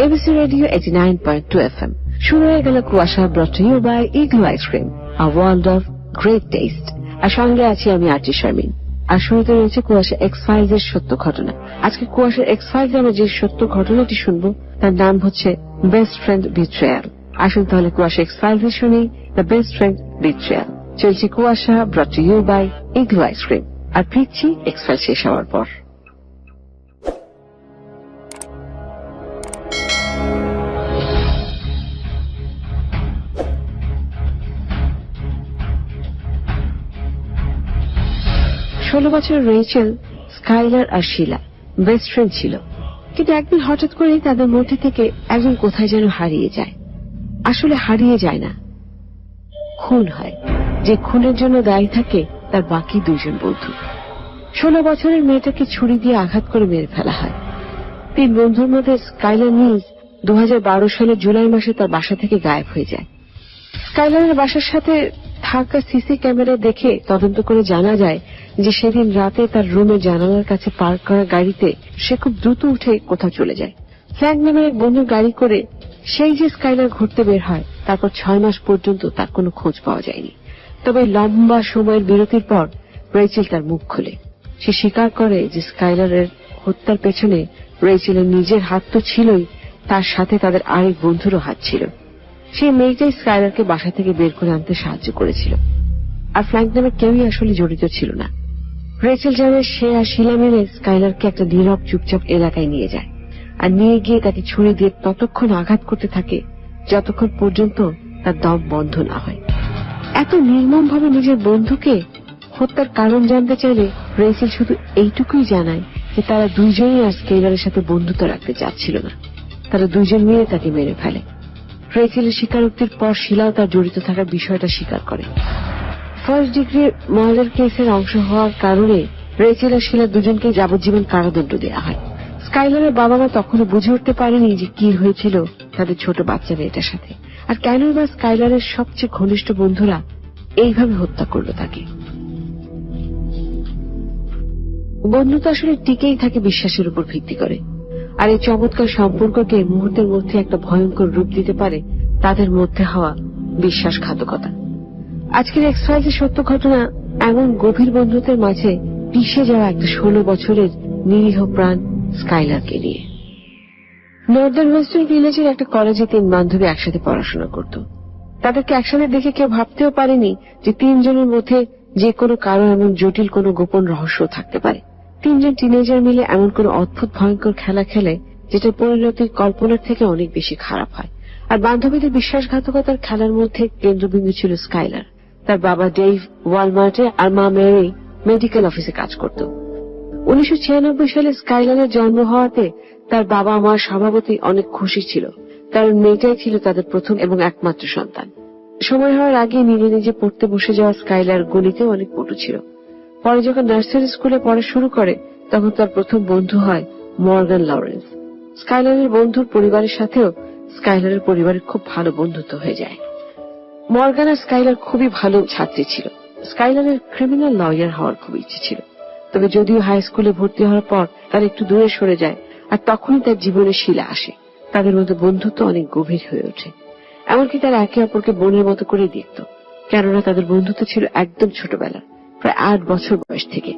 ABC Radio 89.2 FM. শুরু হয়ে গেল কুয়াশা, brought to you by Igloo Ice Cream, a world of great taste. আর সঙ্গে আছি আমি আরজি শারমিন। আর শুরুতে রয়েছে কুয়াশা X-Files এর সত্য ঘটনা। আজকে কুয়াশা X-Files আমরা যে সত্য ঘটনাটি শুনবো তার নাম হচ্ছে বেস্ট ফ্রেন্ড বিট্রেয়াল। আসুন তাহলে কুয়াশা X-Files এ শুনি দ্য বেস্ট ফ্রেন্ড বিট্রেয়াল। চলছে কুয়াশা, brought to you by Igloo Ice Cream। আর ফিরছি X-Files শেষ হওয়ার পর। ষোলো বছর রেচেল, স্কাইলার আর শিলা বেস্ট ফ্রেন্ড ছিল, কিন্তু একদিন হঠাৎ করেই তাদের মধ্যে থেকে একজন কোথায় যেন হারিয়ে যায়। আসলে হারিয়ে যায় না, খুন হয়। যে খুনের জন্য দায়ী থাকে তার বাকি দুইজন বন্ধু। 16 বছরের মেয়েটাকে ছুরি দিয়ে আঘাত করে মেরে ফেলা হয়। 3 বন্ধুর মধ্যে স্কাইলার নিউজ 2012 সালের জুলাই মাসে তার বাসা থেকে গায়েব হয়ে যায়। স্কাইলারের বাসার সাথে থাকা সিসি ক্যামেরা দেখে তদন্ত করে জানা যায় যে সেদিন রাতে তার রুমের জানালার কাছে পার্ক করা গাড়িতে সে খুব দ্রুত উঠে কোথাও চলে যায়। ফ্ল্যাগ নামের এক বন্ধুর গাড়ি করে সেই যে স্কাইলার ঘুরতে বের হয়, তারপর 6 মাস পর্যন্ত তার কোনো খোঁজ পাওয়া যায়নি। তবে লম্বা সময়ের বিরতির পর রেচেল তার মুখ খোলে। সে স্বীকার করে যে স্কাইলারের হত্যার পেছনে রেচেলের নিজের হাত তো ছিলই, তার সাথে তাদের আরেক বন্ধুরও হাত ছিল। সেই মেয়েটাই স্কাইলারকে বাসা থেকে বের করে আনতে সাহায্য করেছিল। আর ফ্র্যাঙ্ক নামে কেউই আসলে জড়িত ছিল না। রেচেল জানে সে আর শিলা মিলে স্কাইলারকে একটা নীরব চুপচাপ এলাকায় নিয়ে যায়, আর নিয়ে গিয়ে তাকে ছুরি দিয়ে ততক্ষণ আঘাত করতে থাকে যতক্ষণ পর্যন্ত তার দম বন্ধ না হয়। এত নির্মম ভাবে নিজের বন্ধুকে হত্যার কারণ জানতে চাইলে রেচেল শুধু এইটুকুই জানায় যে তারা দুইজনই আর স্কাইলারের সাথে বন্ধুত্ব রাখতে চাচ্ছিল না। তারা দুইজন মিলে তাকে মেরে ফেলে। রেচেলের স্বীকারোক্তির পর শিলাও তার জড়িত থাকার বিষয়টা স্বীকার করে। ফার্স্ট ডিগ্রি মার্ডার কেসের অংশ হওয়ার কারণে রেচেল আর শিলা দুজনকে যাবজ্জীবন কারাদণ্ড দেওয়া হয়। স্কাইলারের বাবা মা তখনও বুঝে উঠতে পারেনি যে কি হয়েছিল তাদের ছোট বাচ্চা মেয়েটার সাথে, আর কেনই বা স্কাইলারের সবচেয়ে ঘনিষ্ঠ বন্ধুরা এইভাবে হত্যা করলো তাকে। বন্ধুত্ব আসলে টিকেই থাকে বিশ্বাসের উপর ভিত্তি করে, আর এই চমৎকার সম্পর্ককে মুহূর্তের মধ্যে একটা ভয়ঙ্কর রূপ দিতে পারে তাদের মধ্যে হওয়া বিশ্বাসঘাতকতা। আজকের X-Files এর সত্য ঘটনা এমন গভীর বন্ধুত্বের মাঝে পিষে যাওয়া একটা 16 বছরের নিরীহ প্রাণ স্কাইলারকে নিয়ে। নর্দার্ন ওয়েস্টার্ন ভিলেজের একটা কলেজে 3 বান্ধবী একসাথে পড়াশোনা করত। তাদেরকে একসাথে দেখে কেউ ভাবতেও পারেনি যে 3 জনের মধ্যে যে কোনো কারো এমন জটিল কোনো গোপন রহস্য থাকতে পারে। 3 জন টিনেজার মিলে এমন কোন অদ্ভুত ভয়ঙ্কর খেলা খেলে যেটার পরিণতি কল্পনার থেকে অনেক বেশি খারাপ হয়। আর বান্ধবীদের বিশ্বাসঘাতকতার খেলার মধ্যে কেন্দ্রবিন্দু ছিল স্কাইলার। তার বাবা ডেভ ওয়ালমার্টে আর মা মেরি মেডিকেল অফিসে কাজ করত। 1996 সালে স্কাইলারের জন্ম হওয়াতে তার বাবা মা স্বভাবতই অনেক খুশি ছিল, কারণ মেয়েটাই ছিল তাদের প্রথম এবং একমাত্র সন্তান। সময় হওয়ার আগে নিজে নিজে পড়তে বসে যাওয়া স্কাইলার গণিতেও অনেক পটু ছিল। পরে যখন নার্সারি স্কুলে পড়া শুরু করে তখন তার প্রথম বন্ধু হয় মর্গান লরেন্স। স্কাইলারের বন্ধুর পরিবারের সাথেও স্কাইলারের পরিবারের খুব ভালো বন্ধুত্ব হয়ে যায়। মর্গান আর স্কাইলার খুবই ভালো ছাত্রী ছিল। স্কাইলারের ক্রিমিনাল লয়ার হওয়ার খুব ইচ্ছে ছিল, তবে যদিও হাই স্কুলে ভর্তি হওয়ার পর তার একটু দূরে সরে যায়, আর তখনই তার জীবনে শিলা আসে। তাদের মধ্যে বন্ধুত্ব অনেক গভীর হয়ে ওঠে, এমনকি তারা একে অপরকে বোনের মতো করেই দেখত, কেননা তাদের বন্ধুত্ব ছিল একদম ছোটবেলার, প্রায় 8 বছর বয়স থেকে।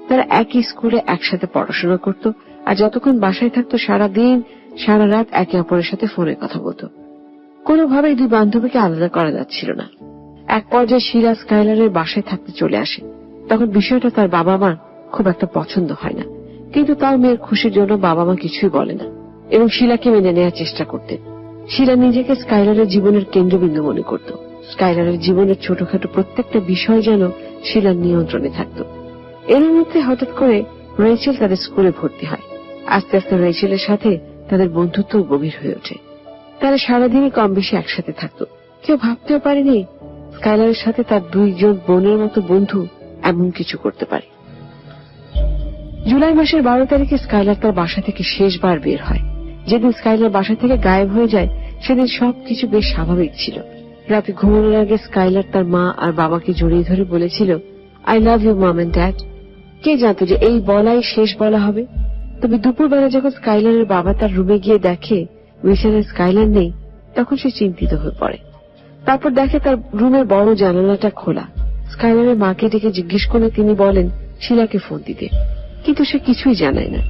তারা একই স্কুলে একসাথে পড়াশোনা করত, আর যতক্ষণ বাসায় থাকতো সারাদিন সারা রাত একে অপরের সাথে ফোনে কথা বলতো। কোনোভাবেই 2 বান্ধবীকে আলাদা করা যাচ্ছিল না। এক পর্যায়ে শিলা স্কাইলারের বাসায় থাকতে চলে আসে। তখন বিষয়টা তার বাবা মার খুব একটা পছন্দ হয় না, কিন্তু তার মেয়ের খুশির জন্য বাবা মা কিছুই বলে না এবং শিলাকে মেনে নেওয়ার চেষ্টা করতেন। শিলা নিজেকে স্কাইলারের জীবনের কেন্দ্রবিন্দু মনে করত। স্কাইলারের জীবনের ছোটখাটো প্রত্যেকটা বিষয় যেন শিলার নিয়ন্ত্রণে থাকত। এর মধ্যে হঠাৎ করে রেচেল তাদের স্কুলে ভর্তি হয়। আস্তে আস্তে রেচেলের সাথে তাদের বন্ধুত্ব গভীর হয়ে ওঠে। তারা সারাদিনই কম বেশি একসাথে থাকত। কেউ ভাবতেও পারেনি স্কাইলারের সাথে তার 2 জন বোনের মতো বন্ধু এমন কিছু করতে পারে। জুলাই মাসের 12 তারিখে স্কাইলার তার বাসা থেকে শেষবার বের হয়। যেদিন স্কাইলার বাসা থেকে গায়েব হয়ে যায় সেদিন সবকিছু বেশ স্বাভাবিক ছিল। রাতে ঘুমানোর আগে স্কাইলার তার মা আর বাবাকে জড়িয়ে ধরে বলেছিল, I love you mom and dad. কে জানতো যে এই বলাই শেষ বলা হবে। তবে দুপুরবেলা যখন স্কাইলারের বাবা তার রুমে গিয়ে দেখে বিছানায় স্কাইলার নেই, তখন সে চিন্তিত হয়ে পড়ে। তারপর দেখে তার রুমের বড় জানালাটা খোলা। স্কাইলারের মাকে ডেকে জিজ্ঞেস করে তিনি বলেন শিলাকে ফোন দিতে, কিন্তু সে কিছুই জানায় না।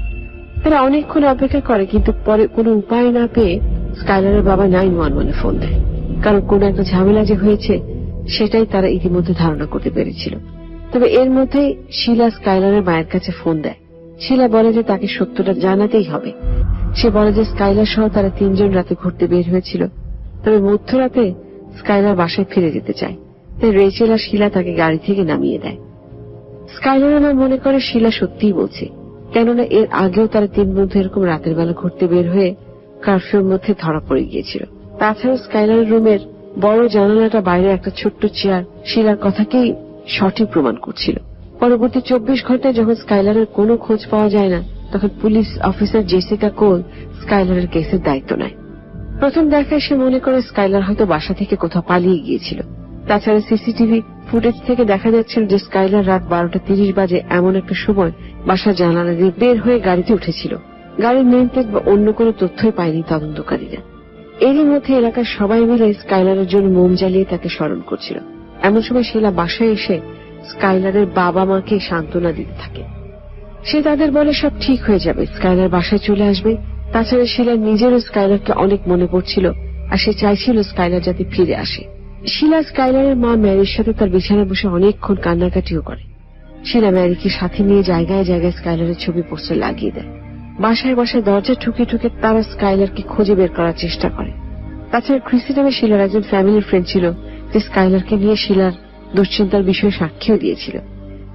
তারা অনেকক্ষণ অপেক্ষা করে, কিন্তু পরে কোনো উপায় না পেয়ে স্কাইলারের বাবা 911-এ ফোন দেয়। কারণ কোন একটা ঝামেলা যে হয়েছে সেটাই তারা ইতিমধ্যে ধারণা করতে পেরেছিল। তবে এর মধ্যেই শিলা স্কাইলারের মায়ের কাছে ফোন দেয়। শিলা বলে যে তাকে সত্যটা জানাতেই হবে। সে বলে যে স্কাইলার সহ তারা 3 জন রাতে ঘুরতে বের হয়েছিল, তবে মধ্যরাতে স্কাইলার বাসায় ফিরে যেতে চায়। তাই রেচেল আর শিলা তাকে গাড়ি থেকে নামিয়ে দেয়। স্কাইলার আমার মনে করে শিলা সত্যিই বলছে, কেননা এর আগেও তারা 3 বন্ধু এরকম রাতের বেলা ঘুরতে বের হয়ে কারফিউর মধ্যে ধরা পড়ে গিয়েছিল। তাছাড়া স্কাইলারের রুমের বড় জানালাটা বাইরে একটা ছোট্ট চেয়ার শিলার কথাকেই সঠিক প্রমাণ করছিল। পরবর্তী 24 ঘন্টায় যখন স্কাইলারের কোনো খোঁজ পাওয়া যায় না, তখন পুলিশ অফিসার জেসিকা কোল স্কাইলারের কেসের দায়িত্ব নেয়। প্রথম দেখায় সে মনে করে স্কাইলার হয়তো বাসা থেকে কোথাও পালিয়ে গিয়েছিল। তাছাড়া সিসিটিভি ফুটেজ থেকে দেখা যাচ্ছিল যে স্কাইলার রাত 12:30 বাজে এমন একটা সময় বাসার জানালা দিয়ে বের হয়ে গাড়িতে উঠেছিল। গাড়ির নেম প্লেট বা অন্য কোনো তথ্যই পায়নি তদন্তকারীরা। এরই মধ্যে এলাকার সবাই মিলে স্কাইলারের জন্য মোম জ্বালিয়ে তাকে স্মরণ করছিল। এমন সময় শিলা বাসায় এসে স্কাইলারের বাবা মাকে সান্ত্বনা দিতে থাকে। সে তাদের বলে সব ঠিক হয়ে যাবে, স্কাইলার বাসায় চলে আসবে। তাছাড়া শিলা নিজেরও স্কাইলারকে অনেক মনে পড়ছিল, আর সে চাইছিল স্কাইলার যাতে ফিরে আসে। শিলা স্কাইলারের মা ম্যারির সাথে তার বিছানায় বসে অনেকক্ষণ কান্নাকাটিও করে। শিলা ম্যারিকে সাথে নিয়ে জায়গায় জায়গায় স্কাইলারের ছবি পোস্টার লাগিয়ে দেয়। বাসায় বাসায় দরজা ঠুকে ঠুকে তারা স্কাইলারকে খুঁজে বের করার চেষ্টা করে। তাছাড়া ক্রিসি নামে শিলার একজন ফ্যামিলির ফ্রেন্ড ছিল, যে স্কাইলারকে নিয়ে শিলার দুশ্চিন্তার বিষয়ে সাক্ষীও দিয়েছিল।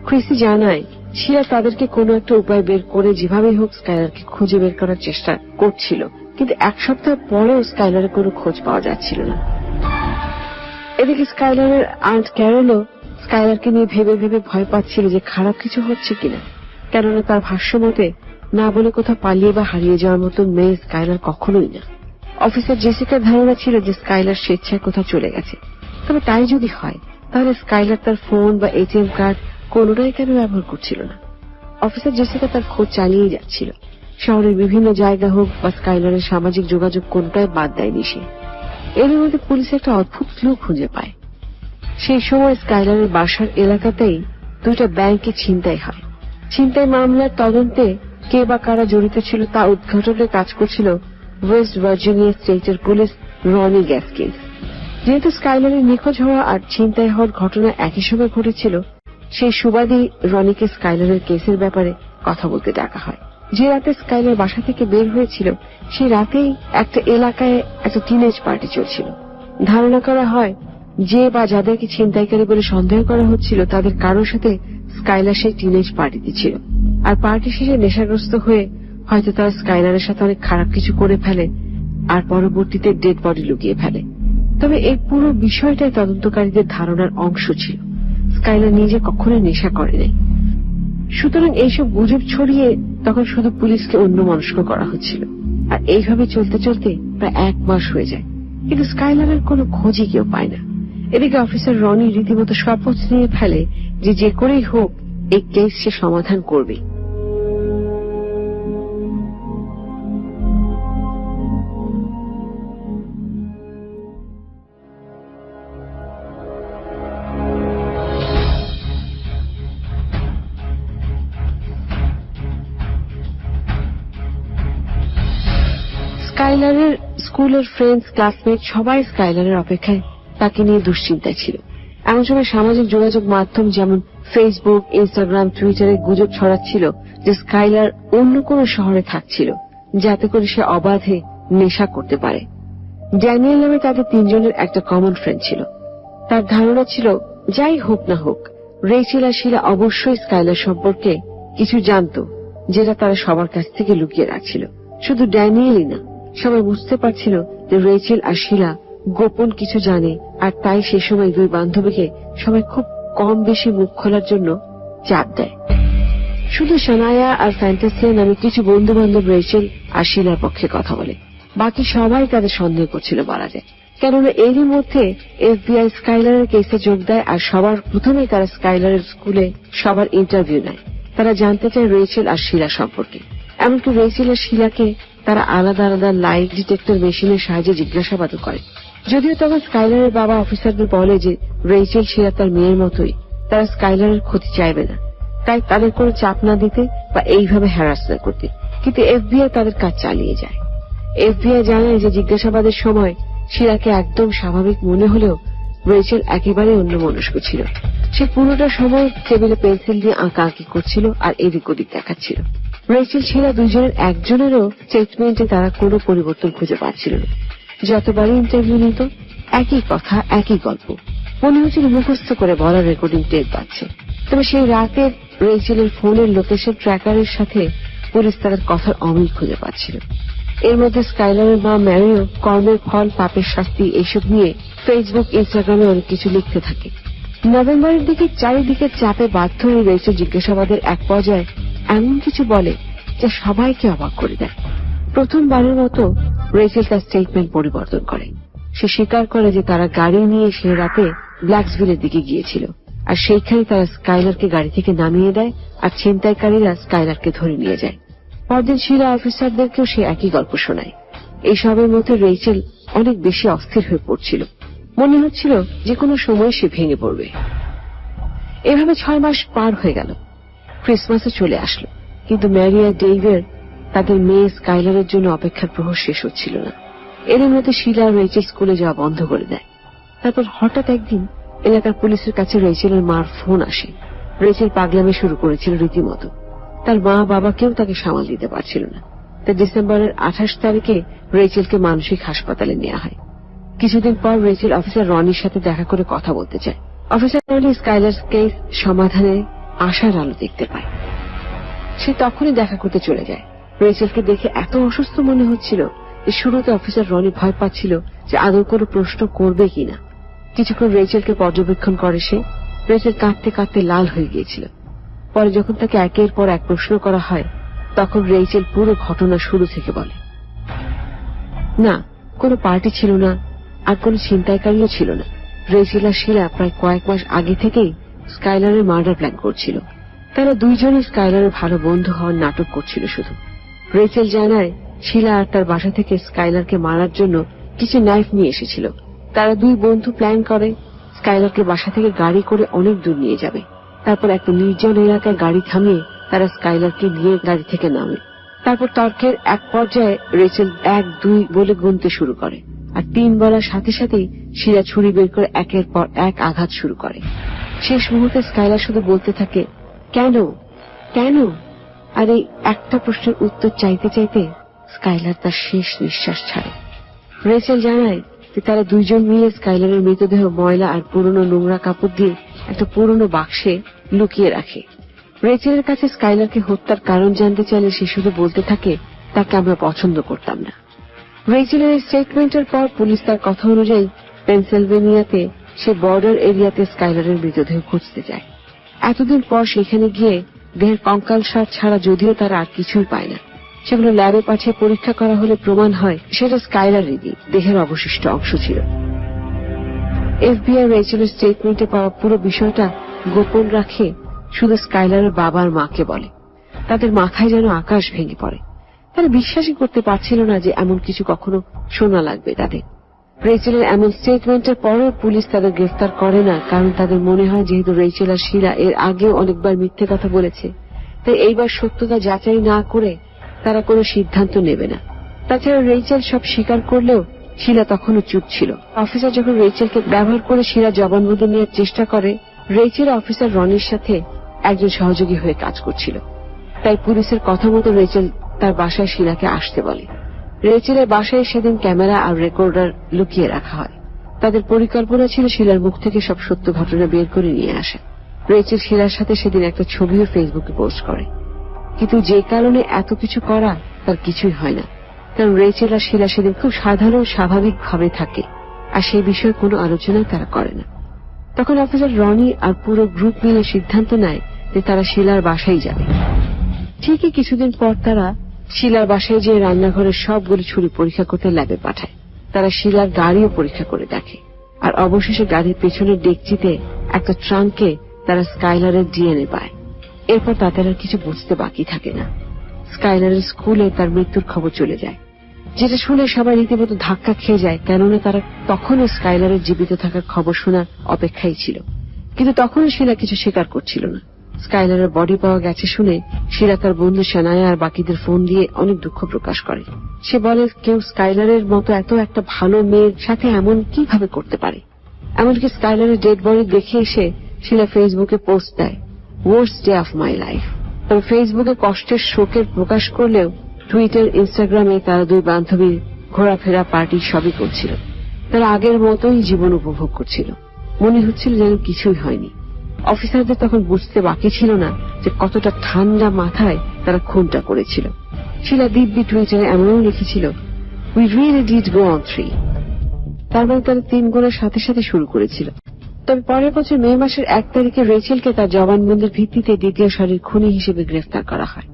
ক্রিসি জানায় শিলা তাদেরকে কোনো একটা উপায় বের করে যেভাবেই হোক স্কাইলারকে খুঁজে বের করার চেষ্টা করছিল, কিন্তু 1 সপ্তাহ পরেও স্কাইলারের কোনো খোঁজ পাওয়া যাচ্ছিল না। এদিকে স্কাইলারের আন্ট ক্যারলও স্কাইলারকে নিয়ে ভেবে ভেবে ভয় পাচ্ছিল যে খারাপ কিছু হচ্ছে কিনা, কেননা তার ভাষ্য মতে না বলে কোথাও পালিয়ে বা হারিয়ে যাওয়ার মতো মেয়ে স্কাইলার কখনোই না। অফিসার জেসিকার ধারণা ছিল যে স্কাইলার স্বেচ্ছায় কোথাও চলে গেছে। তবে তাই যদি হয়, তাহলে স্কাইলার তার ফোন বা এটিএম কার্ড কোনোটাই কেন ব্যবহার করছিল না। অফিসার জেসিকা তার খোঁজ চালিয়ে যাচ্ছিল। শহরের বিভিন্ন জায়গা হোক বা স্কাইলারের সামাজিক যোগাযোগ কোনটাই বাদ দেয়নি সে। এর মধ্যে পুলিশ একটা অদ্ভুত ক্লু খুঁজে পায়। সেই সময় স্কাইলারের বাসার এলাকাতেই 2টা ব্যাংকে ছিনতাই হয়। ছিনতাই মামলার তদন্তে কে বা কারা জড়িত ছিল তা উদ্ঘাটনে কাজ করছিল ওয়েস্ট ভার্জিনিয়া স্টেটের পুলিশ রনি গ্যাসকিন্স। যেহেতু স্কাইলারের নিখোঁজ হওয়া আর ছিনতাই হওয়ার ঘটনা একই সময় ঘটেছিল, সেই সুবাদেই রনিকে স্কাইলারের কেসের ব্যাপারে কথা বলতে ডাকা হয়। যে রাতে স্কাইলার বাসা থেকে বের হয়েছিল, সেই রাতেই একটা এলাকায় একটা টিনেজ পার্টি চলছিল। ধারণা করা হয় যে বা যাদেরকে ছিনতাইকারী বলে সন্দেহ করা হচ্ছিল তাদের কারোর সাথে স্কাইলার সেই টিনেজ পার্টিতে ছিল। আর পার্টি শেষে নেশাগ্রস্ত হয়ে হয়তো তারা স্কাইলারের সাথে অনেক খারাপ কিছু করে ফেলে আর পরবর্তীতে ডেড বডি লুকিয়ে ফেলে। তবে এই পুরো বিষয়টাই তদন্তকারীদের ধারণার অংশ ছিল। স্কাইলার নিজে কখনো নেশা করে নাই। সুতরাং এইসব গুজব ছড়িয়ে তখন শুধু পুলিশকে অন্যমনস্ক করা হচ্ছিল। আর এইভাবে চলতে চলতে প্রায় 1 মাস হয়ে যায়, কিন্তু স্কাইলারের কোনো খোঁজই কেউ পায় না। এদিকে অফিসার রনি রীতিমতো শপথ নিয়ে ফেলে যে যে করেই হোক এই কেস সে সমাধান করবে। স্কাইলারের স্কুলের ফ্রেন্ডস, ক্লাসমেট সবাই স্কাইলারের অপেক্ষায় তাকে নিয়ে দুশ্চিন্তায় ছিল। এমন সময় সামাজিক যোগাযোগ মাধ্যম যেমন ফেসবুক, ইনস্টাগ্রাম, টুইটারে গুজব ছড়াচ্ছিল যে স্কাইলার অন্য কোনো শহরে থাকছিল, যাতে করে সে অবাধে নেশা করতে পারে। ড্যানিয়েল নামে তাদের 3 জনের একটা কমন ফ্রেন্ড ছিল। তার ধারণা ছিল যাই হোক না হোক রেচেল আর শিলা অবশ্যই স্কাইলার সম্পর্কে কিছু জানত, যেটা তারা সবার কাছ থেকে লুকিয়ে রাখছিল। শুধু ড্যানিয়েলই না, সবাই বুঝতে পারছিল যে রেচেল আর শিলা গোপন কিছু জানে, আর তাই সে সময় 2 বান্ধবীকে সবাই খুব কম বেশি মুখ খোলার জন্য চাপ দেয়। শুধু শানায়া আর ফ্যান্টাসিয়া নামে কিছু বন্ধু বান্ধব রেচেল আর শিলার পক্ষে কথা বলে। বাকি সবাই তাদের সন্দেহ করছিল বলা যায়, কেননা এরই মধ্যে এফবিআই স্কাইলারের কেসে যোগ দেয় আর সবার প্রথমেই তারা স্কাইলারের স্কুলে সবার ইন্টারভিউ নেয়। তারা জানতে চায় রেচেল আর শিলা সম্পর্কে। এমনকি রেচেল আর শিলাকে তারা আলাদা আলাদা লাইট ডিটেক্টর মেশিনের সাহায্যে জিজ্ঞাসাবাদও করে। যদিও তখন স্কাইলারের বাবা অফিসারদের বলে যে রেইচেল শিলা তার মেয়ের মতোই, তারা স্কাইলারের ক্ষতি চাইবে না, তাই তাদের কোনো চাপ না দিতে বা এইভাবে হ্যারাস না করতে। কিন্তু এফবিআই তাদের কাজ চালিয়ে যায়। এফবিআই জানায় যে জিজ্ঞাসাবাদের সময় শিলাকে একদম স্বাভাবিক মনে হলেও রেইচেল একেবারে অন্যমনস্ক ছিল। সে পুরোটা সময় টেবিলে পেন্সিল দিয়ে আঁকাআঁকি করছিল আর এদিক ওদিক দেখাচ্ছিল। রেইচেল শিলা দুজনের একজনেরও স্টেটমেন্টে তারা কোনো পরিবর্তন খুঁজে পাচ্ছিল না। যতবারই ইন্টারভিউ নিত একই কথা, একই গল্প, মনে হচ্ছিল মুখস্থ করে বলা রেকর্ডিং টেপ পাচ্ছে। তবে সেই রাতের রেইচেলের ফোনের লোকেশন ট্র্যাকারের সাথে পুলিশ তাদের কথার অমিল খুঁজে পাচ্ছিল। এর মধ্যে স্কাইলারের মা ম্যারিও কর্মের ফল, পাপের শাস্তি এইসব নিয়ে ফেসবুক, ইনস্টাগ্রামে অনেক কিছু লিখতে থাকে। নভেম্বরের দিকে চারিদিকে চাপে বাধ্য হয়ে রেইচেল জিজ্ঞাসাবাদের এক পর্যায়ে এমন কিছু বলে যা সবাইকে অবাক করে দেয়। প্রথমবারের মতো রেইচেল তার স্টেটমেন্ট পরিবর্তন করে। সে স্বীকার করে যে তারা গাড়ি নিয়ে সে রাতে ব্ল্যাকসভিলের দিকে গিয়েছিল, আর সেইখানে তারা স্কাইলারকে গাড়ি থেকে নামিয়ে দেয় আর ছিনতাইকারীরা স্কাইলারকে ধরে নিয়ে যায়। পরদিন শিলা অফিসারদেরকেও সে একই গল্প শোনায়। এইসবের মধ্যে রেইচেল অনেক বেশি অস্থির হয়ে পড়ছিল। মনে হচ্ছিল যে কোনো সময় সে ভেঙে পড়বে। এভাবে 6 মাস পার হয়ে গেল। ক্রিসমাসও চলে আসলো, কিন্তু ম্যারি আর ডেইভের তাদের মেয়ে স্কাইলারের জন্য অপেক্ষার প্রহর শেষ হচ্ছিল না। এর মধ্যে শিলা আর রেইচেল স্কুলে যাওয়া বন্ধ করে দেয়। তারপর হঠাৎ একদিন এলাকার পুলিশের কাছে রেইচেলের মার ফোন আসে। রেইচেল পাগলামি শুরু করেছিল রীতিমতো। তার মা বাবা কেউ তাকে সামাল দিতে পারছিল না। তাই ডিসেম্বরের 28 তারিখে রেইচেলকে মানসিক হাসপাতালে নেওয়া হয়। কিছুদিন পর রেইচেল অফিসার রনির সাথে দেখা করে কথা বলতে চায়। অফিসার রনি স্কাইলার কেস সমাধানে আশার আলো দেখতে পায়। সে তখনই দেখা করতে চলে যায়। রেইচেলকে দেখে এত অসুস্থ মনে হচ্ছিল যে শুরুতে অফিসার রনি ভয় পাচ্ছিল যে আদৌ কোনো প্রশ্ন করবে কিনা। কিছুক্ষণ রেইচেলকে পর্যবেক্ষণ করে সে। রেইচেল কাঁদতে কাঁদতে লাল হয়ে গিয়েছিল। পরে যখন তাকে একের পর এক প্রশ্ন করা হয়, তখন রেইচেল পুরো ঘটনা শুরু থেকে বলে। না, কোনো পার্টি ছিল না, আর কোনো ছিনতাইকারীও ছিল না। রেইচেল আর শিলা প্রায় কয়েক মাস আগে থেকেই স্কাইলারের মার্ডার প্ল্যান করছিল। তারা দুইজনই স্কাইলারের ভালো বন্ধু হওয়ার নাটক করছিল শুধু। রেইচেল জানায় শিলা আর তার বাসা থেকে স্কাইলারকে মারার জন্য কিছু নাইফ নিয়ে এসেছিল। তারা দুই বন্ধু প্ল্যান করে স্কাইলারকে বাসা থেকে গাড়ি করে অনেক দূর নিয়ে যাবে। তারপর একটা নির্জন এলাকায় গাড়ি থামিয়ে তারা স্কাইলারকে নিয়ে গাড়ি থেকে নামে। তারপর তর্কের এক পর্যায়ে রেইচেল 1, 2 বলে গুনতে শুরু করে, আর 3 বলার সাথে সাথেই শিলা ছুরি বের করে একের পর এক আঘাত শুরু করে। শেষ মুহূর্তে স্কাইলার শুধু বলতে থাকে, কেন কেন? আর এই একটা প্রশ্নের উত্তর চাইতে চাইতে স্কাইলার তার শেষ নিঃশ্বাস ছাড়ে। রেইচেল জানায় যে তারা দুইজন মিলে স্কাইলারের মৃতদেহ ময়লা আর পুরনো নোংরা কাপড় দিয়ে একটা পুরনো বাক্সে লুকিয়ে রাখে। রেইচেলের কাছে স্কাইলারকে হত্যার কারণ জানতে চাইলে সে শুধু বলতে থাকে, তাকে আমরা পছন্দ করতাম না। রেইচেলের স্টেটমেন্টের পর পুলিশ তার কথা অনুযায়ী পেনসিলভেনিয়াতে সে বর্ডার এরিয়াতে স্কাইলারের মৃতদেহ খুঁজতে যায়। এতদিন পর সেখানে গিয়ে দেহের কঙ্কালসার ছাড়া যদিও তারা আর কিছুই পায় না। সেগুলো ল্যাবে পাঠিয়ে পরীক্ষা করা হলে প্রমাণ হয় সেটা স্কাইলারেরই দেহের অবশিষ্ট অংশ ছিল। এফবিআই রেইচেলের স্টেটমেন্টে পাওয়া পুরো বিষয়টা গোপন রাখে, শুধু স্কাইলারের বাবা আর মাকে বলে। তাদের মাথায় যেন আকাশ ভেঙে পড়ে। তারা বিশ্বাসই করতে পারছিল না যে এমন কিছু কখনো শোনা লাগবে তাদের। রেইচেলের এমন স্টেটমেন্টের পরেও পুলিশ তাদের গ্রেফতার করে না, কারণ তাদের মনে হয় যেহেতু রেইচেল আর শিলা এর আগেও অনেকবার মিথ্যে কথা বলেছে, তাই এইবার সত্যতা যাচাই না করে তারা কোনো সিদ্ধান্ত নেবে না। তাছাড়া রেইচেল সব স্বীকার করলেও শিলা তখনও চুপ ছিল। অফিসার যখন রেইচেলকে ব্যবহার করে শিলা জবানবন্দি নেওয়ার চেষ্টা করে, রেইচেল অফিসার রনির সাথে একজন সহযোগী হয়ে কাজ করছিল। তাই পুলিশের কথা মতো রেইচেল তার বাসায় শিলাকে আসতে বলে। রেইচেলের বাসায় সেদিন ক্যামেরা আর রেকর্ডার লুকিয়ে রাখা হয়। তাদের পরিকল্পনা ছিল শিলার মুখ থেকে সব সত্য ঘটনা বের করে নিয়ে আসা। রেইচেল শিলার সাথে সেদিন একটা ছবিও ফেসবুকে পোস্ট করে, কিন্তু যে কারণে এত কিছু করা তার কিছুই হয় না, কারণ রেইচেল আর শিলা সেদিন খুব সাধারণ স্বাভাবিক ভাবে থাকে, আর সেই বিষয়ে কোনো আলোচনাই তারা করে না। তখন অফিসার রনি আর পুরো গ্রুপ মিলে সিদ্ধান্ত নেয় যে তারা শিলার বাসায় যাবে। ঠিকই কিছুদিন পর তারা শিলার বাসায় যেয়ে রান্নাঘরের সবগুলো ছুরি পরীক্ষা করতে ল্যাবে পাঠায়। তারা শিলার গাড়িও পরীক্ষা করে দেখে, আর অবশেষে গাড়ির পেছনের ডেকচিতে একটা ট্রাঙ্কে তারা স্কাইলারের ডিএনএ পায়। এরপর তাদের আর কিছু বুঝতে বাকি থাকে না। স্কাইলারের স্কুলে তার মৃত্যুর খবর চলে যায়, যেটা শুনে সবাই রীতিমতো ধাক্কা খেয়ে যায়, কেননা তারা তখনও স্কাইলারের জীবিত থাকার খবর শোনার অপেক্ষায় ছিল। কিন্তু তখনও শিলা কিছু স্বীকার করছিল না। স্কাইলারের বডি পাওয়া গেছে শুনে শিলা তার বন্ধু সানায়া আর বাকিদের ফোন দিয়ে অনেক দুঃখ প্রকাশ করে। সে বলে, কেউ স্কাইলারের মতো এত একটা ভালো মেয়ের সাথে এমন কিভাবে করতে পারে। এমনকি স্কাইলারের ডেড বডি দেখে এসে শিলা ফেসবুকে পোস্ট দেয়, worst day of my life. তবে ফেসবুকে কষ্টের শোকের প্রকাশ করলেও টুইটার, ইনস্টাগ্রামে তারা দুই বান্ধবী ঘোরাফেরা, পার্টি সবই করছিল। তারা আগের মতোই জীবন উপভোগ করছিল। মনে হচ্ছিল যেন কিছুই হয়নি। অফিসারদের তখন বুঝতে বাকি ছিল না যে কতটা ঠান্ডা মাথায় তারা খুনটা করেছিল। শিলা দিব্যি টুইটারে এমনও লিখেছিল, we really did go on 3। তার মানে তারা 3 গোলের সাথে সাথে শুরু করেছিল। তবে পরের বছর মে মাসের 1 তারিখে রেচেলকে তার জবানবন্দির ভিত্তিতে দ্বিতীয় সারির খুনি হিসেবে গ্রেফতার করা হয়।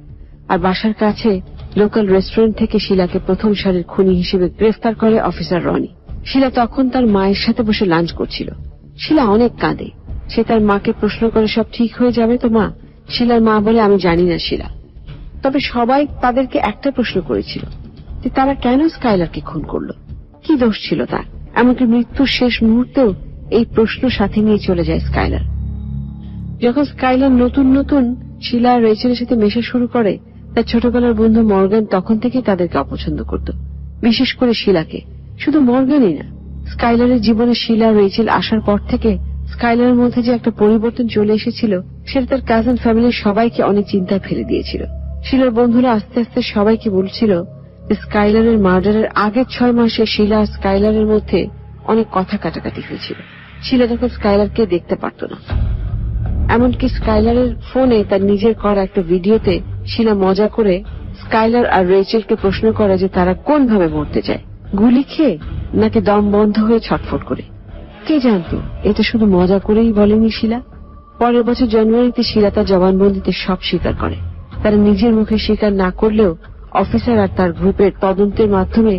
আর বাসার কাছে লোকাল রেস্টুরেন্ট থেকে শিলাকে প্রথম সারির খুনি হিসেবে গ্রেফতার করে অফিসার রনি। শিলা তখন তার মায়ের সাথে বসে লাঞ্চ করছিল। শিলা অনেক কাঁদে। সে তার মাকে প্রশ্ন করে, সব ঠিক হয়ে যাবে তো মা? শিলার মা বলে, আমি জানি না শিলা। তবে সবাই তাদেরকে একটা প্রশ্ন করেছিল যে তারা কেন স্কাইলারকে খুন করলো, কি দোষ ছিল তার। এমনকি মৃত্যুর শেষ মুহূর্তেও এই প্রশ্ন সাথে নিয়ে চলে যায় স্কাইলার। যখন স্কাইলার নতুন নতুন শিলা আর রেচেলের সাথে মেশা শুরু করে, তার ছোটবেলার বন্ধু মর্গান তখন থেকেই তাদেরকে অপছন্দ করত, বিশেষ করে শিলাকে। শুধু মর্গানই না, স্কাইলারের জীবনে শিলা রেচেল আসার পর থেকে স্কাইলারের মধ্যে যে একটা পরিবর্তন চলে এসেছিল, সেটা তার কাজিন ফ্যামিলির সবাইকে অনেক চিন্তায় ফেলে দিয়েছিল। শিলার বন্ধুরা আস্তে আস্তে সবাইকে বলছিল যে স্কাইলারের মার্ডারের আগের 6 মাসে শিলা আর স্কাইলারের মধ্যে অনেক কথা কাটাকাটি হয়েছিল। শিলা তখন স্কাইলারকে দেখতে পারত না। এমনকি স্কাইলারের ফোনে তার নিজের করা একটা ভিডিওতে শিলা মজা করে স্কাইলার আর রেচেলকে প্রশ্ন করে যে তারা কোন ভাবে মরতে চায়, গুলি খেয়ে নাকি দম বন্ধ হয়ে ছটফট করে। কে জানতো এটা শুধু মজা করেই বলেনি শিলা। পরের বছর জানুয়ারিতে শিলা তার জবানবন্দিতে সব স্বীকার করে। তারা নিজের মুখে স্বীকার না করলেও অফিসার আর তার গ্রুপের তদন্তের মাধ্যমে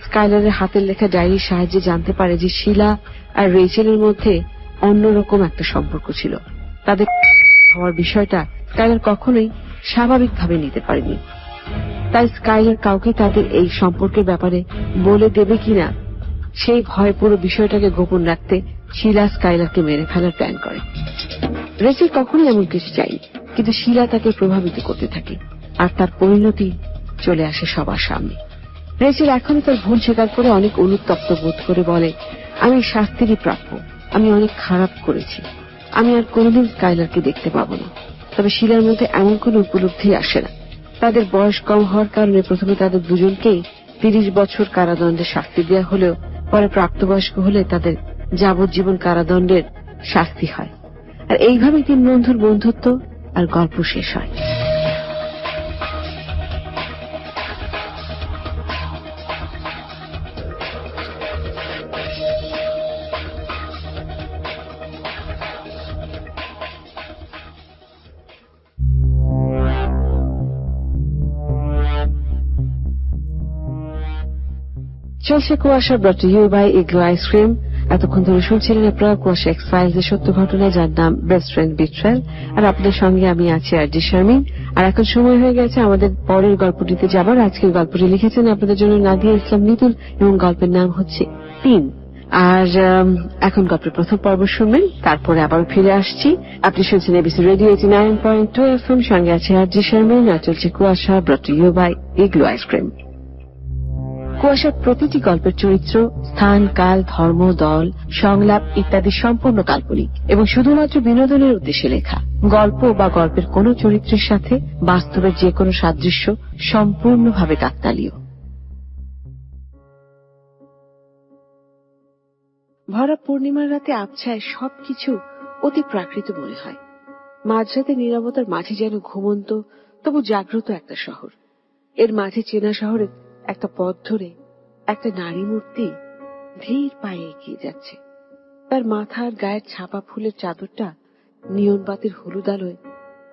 স্কাইলারের হাতের লেখা ডায়েরির সাহায্যে জানতে পারে যে শিলা আর রেচেলের মধ্যে অন্যরকম একটা সম্পর্ক ছিল। তাদের হওয়ার বিষয়টা স্কাইলার কখনোই স্বাভাবিকভাবে নিতে পারেনি। তাই স্কাইলার কাউকে তাদের এই সম্পর্কের ব্যাপারে বলে দেবে কিনা সেই ভয়ে পুরো বিষয়টাকে গোপন রাখতে শিলা স্কাইলারকে মেরে ফেলার প্ল্যান করে। রেচেল কখনোই এমন কিছু চায়নি, কিন্তু শিলা তাকে প্রভাবিত করতে থাকে আর তার পরিণতি চলে আসে সবার সামনে। রেচেল এখনই তার ভুল স্বীকার করে অনেক অনুতপ্ত বোধ করে বলে, আমি শাস্তিরই প্রাপ্য, আমি অনেক খারাপ করেছি, আমি আর কোনোদিন স্কাইলারকে দেখতে পাবো না। তবে শিলার মধ্যে এমন কোন উপলব্ধি আসে না। তাদের বয়স কম হওয়ার কারণে প্রথমে তাদের দুজনকেই 30 বছর কারাদণ্ডের শাস্তি দেওয়া হলেও পরে প্রাপ্তবয়স্ক হলে তাদের যাবজ্জীবন কারাদণ্ডের শাস্তি হয়। আর এইভাবেই 3 বন্ধুর বন্ধুত্ব আর গল্প শেষ হয়। চলছে কুয়াশা, brought to you by Igloo ice cream. এতক্ষণ ধরে শুনছিলেন আপনারা কুয়াশা এক্স ফাইলস এর সত্য ঘটনা, যার নাম বেস্ট ফ্রেন্ড বিট্রেল। আর আপনাদের সঙ্গে আমি আছি আরজি শারমিন। আর এখন সময় হয়ে গেছে আমাদের পরের গল্পটিতে যাবার। আজকের গল্পটি লিখেছেন আপনাদের জন্য নাদিয়া ইসলাম নিতুল এবং গল্পের নাম হচ্ছে 3। আর এখন গল্পের প্রথম পর্ব শুনবেন, তারপরে আবার ফিরে আসছি। আপনি শুনছেন এবিসি রেডিও 89.2 FM, সঙ্গে আছে আরজি শারমিন। আর চলছে কুয়াশা, brought to you by Igloo ice cream. কুয়াশার প্রতিটি গল্পের চরিত্র, স্থান, কাল, ধর্ম, দল, সংলাপ ইত্যাদি সম্পূর্ণ কাল্পনিক এবং শুধুমাত্র বিনোদনের উদ্দেশ্যে লেখা। গল্প বা গল্পের কোন চরিত্রের সাথে বাস্তবের যে কোনো সাদৃশ্য সম্পূর্ণভাবে কাকতালীয়। ভরা পূর্ণিমার রাতে আবছায় সবকিছু অতি প্রাকৃত মনে হয়। মাঝরাতে নীরবতার মাঝে যেন ঘুমন্ত তবু জাগ্রত একটা শহর। এর মাঝে চেনা শহরের একটা পথ ধরে একটা নারী মূর্তি ধীর পায়ে এগিয়ে যাচ্ছে। তার মাথার গায়ের ছাপা ফুলের চাদরটা নিয়ন বাতির হলুদ আলোয়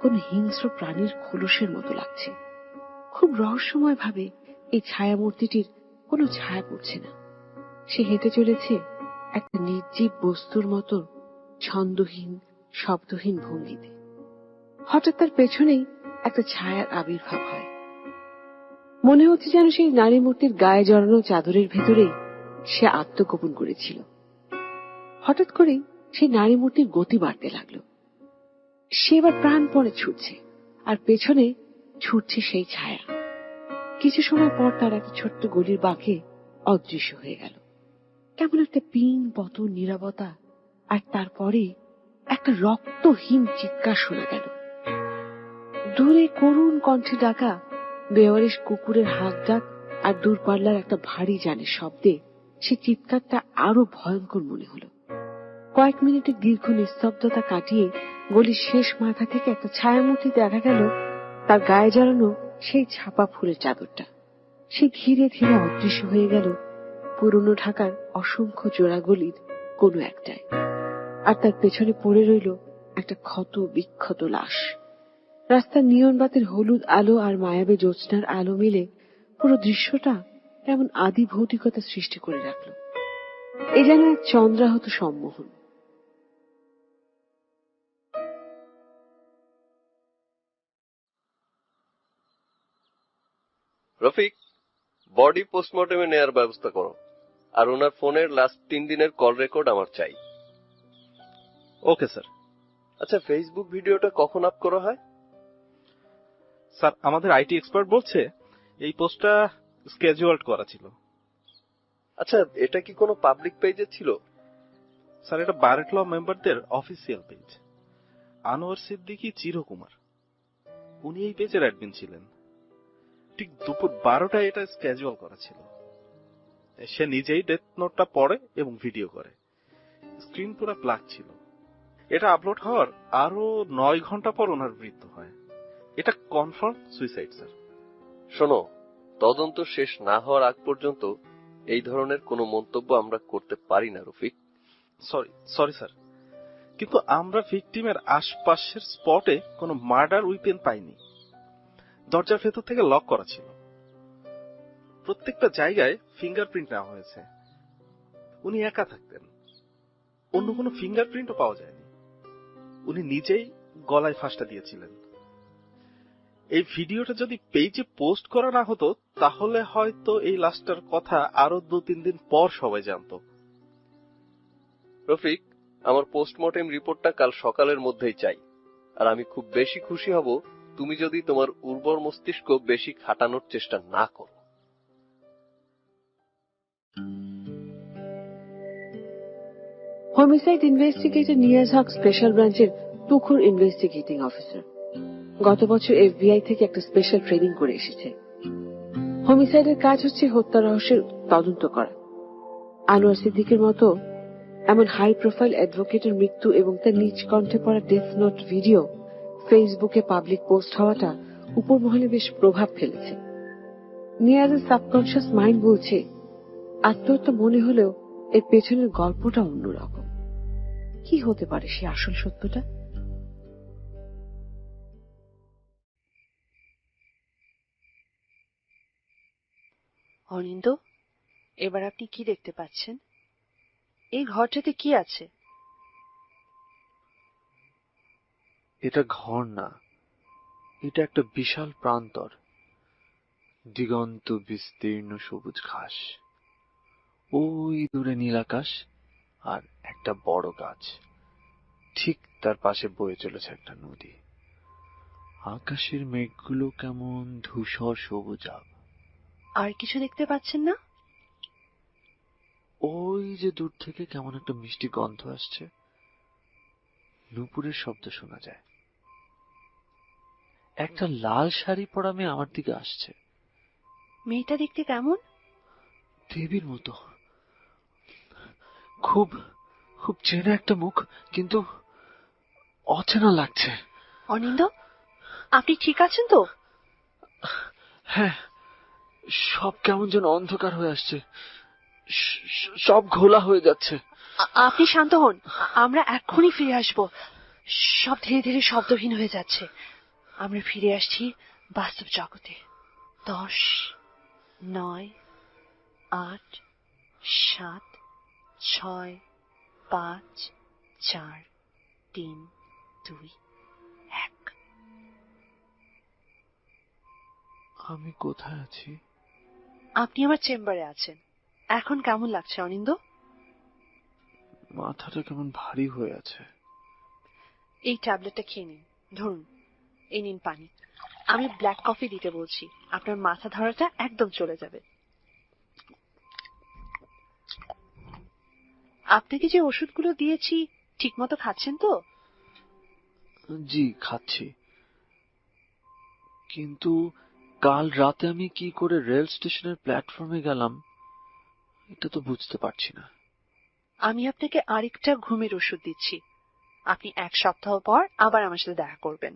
কোন হিংস্র প্রাণীর খোলসের মতো লাগছে। খুব রহস্যময় ভাবে এই ছায়া মূর্তিটির কোনো ছায়া পড়ছে না। সে হেঁটে চলেছে একটা নির্জীব বস্তুর মতো ছন্দহীন শব্দহীন ভঙ্গিতে। হঠাৎ তার পেছনেই একটা ছায়ার আবির্ভাব হয়। মনে হচ্ছে যেন সেই নারী মূর্তির গায়ে জড়ানো চাদরের ভেতরেই সে আত্মগোপন করেছিল। হঠাৎ করেই সেই নারী মূর্তির গতি বাড়তে লাগলো। সে এবার প্রাণপণে ছুটছে, আর পেছনে ছুটছে সেই ছায়া। কিছু সময় পর তার একটা ছোট্ট গলির বাঁকে অদৃশ্য হয়ে গেল। কেমন একটা পিন পতন নীরবতা, আর তারপরে একটা রক্তহীন চিৎকার শোনা গেল। দূরে করুণ কণ্ঠে ডাকা বেওয়ারিশ কুকুরের হাঁক ডাক আর দূরপাল্লার একটা ভারী যানের শব্দে সে চিৎকারটা আরো ভয়ঙ্কর মনে হলো। কয়েক মিনিটের দীর্ঘ নিস্তব্ধতা কাটিয়ে গলির শেষ মাথা থেকে একটা ছায়ামূর্তি দেখা গেল, তার গায়ে জড়ানো সেই ছাপা ফুলের চাদরটা। সে ধীরে ধীরে অদৃশ্য হয়ে গেল পুরনো ঢাকার অসংখ্য জোড়া গলির কোনো একটায়, আর তার পেছনে পড়ে রইল একটা ক্ষত বিক্ষত লাশ। রাস্তার নিয়ন বাতির হলুদ আলো আর মায়াবী জ্যোৎস্নার আলো মিলে পুরো দৃশ্যটা কেমন আদি ভৌতিকতা সৃষ্টি করে রাখল। এ যেন এক চন্দ্রাহত সম্মোহন। রফিক, বডি পোস্টমর্টমে নেয়ার ব্যবস্থা করো, আর ওনার ফোনের লাস্ট 3 দিনের কল রেকর্ড আমার চাই। Okay sir. আচ্ছা, ফেসবুক ভিডিওটা কখন আপ করা হয়? স্যার, আমাদের আইটি এক্সপার্ট বলছে এই পোস্টটা স্কেজুয়ালড করা ছিল। আচ্ছা, এটা কি কোনো পাবলিক পেজে ছিল? স্যার, এটা ব্যারেট ল মেম্বারদের অফিসিয়াল পেজ। আনোয়ার সিদ্দিকী চিরকুমার, উনি এই পেজের অ্যাডমিন ছিলেন। ঠিক দুপুর 12টায় এটা স্কেজুয়াল করা ছিল। সে নিজেই ডেথ নোটটা পড়ে এবং ভিডিও করে। স্ক্রিন পুরো ব্ল্যাক ছিল। এটা আপলোড হওয়ার আরো 9 ঘন্টা পর ওনার মৃত্যু হয়। এটা কনফার্ম সুইসাইড স্যার। শোনো, তদন্ত শেষ না হওয়ার আগ পর্যন্ত এই ধরনের কোনো মন্তব্য আমরা করতে পারি না রফিক। সরি স্যার, কিন্তু আমরা ভিকটিমের আশপাশের স্পটে কোনো মার্ডার উইপেন পাইনি। দরজার ভেতর থেকে লক করা ছিল। প্রত্যেকটা জায়গায় ফিঙ্গারপ্রিন্ট নেওয়া হয়েছে। উনি একা থাকতেন, অন্য কোনো ফিঙ্গারপ্রিন্টও পাওয়া যায়নি। উনি নিজেই গলায় ফাঁসটা দিয়েছিলেন। এই ভিডিওটা যদি পেজে পোস্ট করা না হতো তাহলে হয়তো এই লাশটার কথা আরো 2-3 দিন পর সবাই জানতো। রফিক, আমার পোস্টমর্টেম রিপোর্টটা কাল সকালের মধ্যেই চাই। আর আমি খুব বেশি খুশি হব তুমি যদি তোমার উর্বর মস্তিষ্ক বেশি খাটানোর চেষ্টা না করো। হোমিসাইড ইনভেস্টিগেটর নিয়াজ হক স্পেশাল ব্রাঞ্চের তুখুর ইনভেস্টিগেটিং অফিসার। গত বছর এফবিআই থেকে একটা স্পেশাল ট্রেনিং করে এসেছে। হোমিসাইডের কাজ হচ্ছে হত্যা রহস্যের তদন্ত করা। আনোয়ার সিদ্দিকের মতো এমন হাই প্রোফাইল অ্যাডভোকেটের মৃত্যু এবং তার নিজ কণ্ঠে পড়া ডেথ নোট ভিডিও ফেসবুকে পাবলিক পোস্ট হওয়াটা উপর মহলে বেশ প্রভাব ফেলেছে। নিয়াজের সাবকনশিয়াস মাইন্ড বলছে আত্মহত্যা মনে হলেও এর পেছনের গল্পটা অন্যরকম। কি হতে পারে সে আসল সত্যটা? অনিন্দ, এবার আপনি কি দেখতে পাচ্ছেন? এই ঘরটাতে কি আছে? এটা ঘর না, এটা একটা বিশাল প্রান্তর। দিগন্ত বিস্তীর্ণ সবুজ ঘাস, ওই দূরে নীল আকাশ, আর একটা বড় গাছ। ঠিক তার পাশে বয়ে চলেছে একটা নদী। আকাশের মেঘগুলো কেমন ধূসর সবুজাভ। আর কিছু দেখতে পাচ্ছেন না? ওই যে দূর থেকে কেমন একটা মিষ্টি গন্ধ আসছে, নুপুরের শব্দ শোনা যায়। একটা লাল শাড়ি পরা মেয়ে আমার দিকে আসছে। মেয়েটা দেখতে কেমন? দেবীর মতো। খুব খুব চেনা একটা মুখ, কিন্তু অচেনা লাগছে। অনিন্দ, আপনি ঠিক আছেন তো? হ্যাঁ, সব কেমন যেন অন্ধকার হয়ে আসছে, সব ঘোলা হয়ে যাচ্ছে। আপনি শান্ত হন, আমরা এক্ষুনি ফিরে আসব। সব ধীরে ধীরে শব্দহীন হয়ে যাচ্ছে। আমরা ফিরে আসছি বাস্তব জগতে। 10, 9, 8, 7, 6, 5, 4, 3, 2, 1। আমি কোথায় আছি? আপনি আমার চেম্বারে আছেন। এখন কেমন লাগছে অনিন্দ? মাথাটা কেমন ভারী হয়ে আছে। এই ট্যাবলেটটা খেয়ে নিন। ধরুন, এই নিন পানি। আমি ব্ল্যাক কফি দিতে বলছি, আপনার মাথা ধরাটা একদম চলে যাবে। আপনাকে যে ওষুধগুলো দিয়েছি ঠিক মতো খাচ্ছেন তো? জি, খাচ্ছি। কিন্তু কাল রাতে আমি কি করে রেল স্টেশনের প্ল্যাটফর্মে গেলাম এটা তো বুঝতে পারছি না। আমি আপনাকে আরেকটা ঘুমের ওষুধ দিচ্ছি। আপনি 1 সপ্তাহ পর আবার আমার সাথে দেখা করবেন।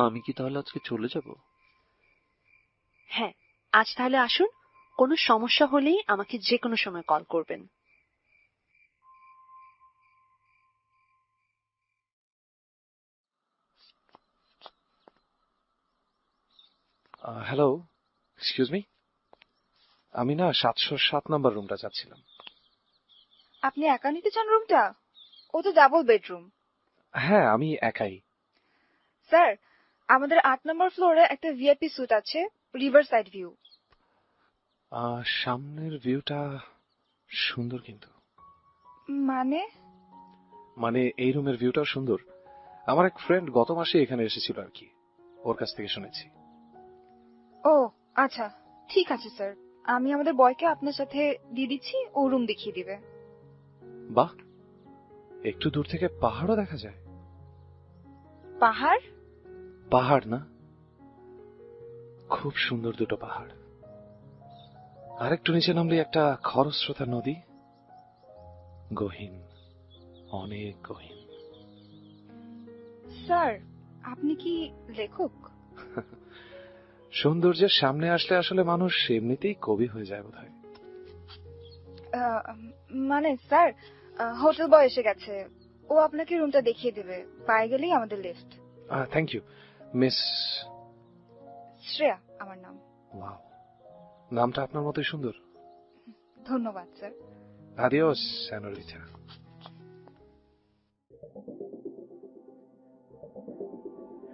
আমি কি তাহলে আজকে চলে যাব? হ্যাঁ, আজ তাহলে আসুন। কোনো সমস্যা হলেই আমাকে যে কোনো সময় কল করবেন। হ্যালো, এক্সকিউজ মি, আমি না 707 নাম্বার রুমটা চাচ্ছিলাম। আপনি একা নিতে চান রুমটা? ও তো ডাবল বেডরুম। হ্যাঁ, আমি একাই। স্যার, আমাদের 8 নম্বর ফ্লোরে একটা ভিআইপি সুইট আছে, রিভার সাইড ভিউ। সামনের ভিউটা সুন্দর কিন্তু। মানে? মানে এই রুমের ভিউটাও সুন্দর। আমার এক ফ্রেন্ড গত মাসে এখানে এসেছিল আর কি, ওর কাছ থেকে শুনেছি। ও আচ্ছা, ঠিক আছে স্যার, আমি আমাদের বয়কে আপনার সাথে দিয়ে দিচ্ছি, ও রুম দেখিয়ে দিবে। বাহ, একটু দূর থেকে পাহাড়ও দেখা যায়। পাহাড়? পাহাড় না, খুব সুন্দর দুটো পাহাড়। আরেকটু নিচে নামলে একটা খরস্রোতা নদী, গহীন, অনেক গহীন। স্যার, আপনি কি লেখক? সৌন্দর্যের সামনে আসলে আসলে মানুষ এমনিতেই কবি হয়ে যায় বোধহয়। মানে স্যার, হোটেল বয় এসে গেছে, ও আপনাকে রুমটা দেখিয়ে দেবে, পায়ে গেলেই আমাদের lift. Thank you miss. Shreya আমার নাম। ওয়াও, নামটা আপনার মতোই সুন্দর। ধন্যবাদ স্যার। আদিওস সেনোরিটা।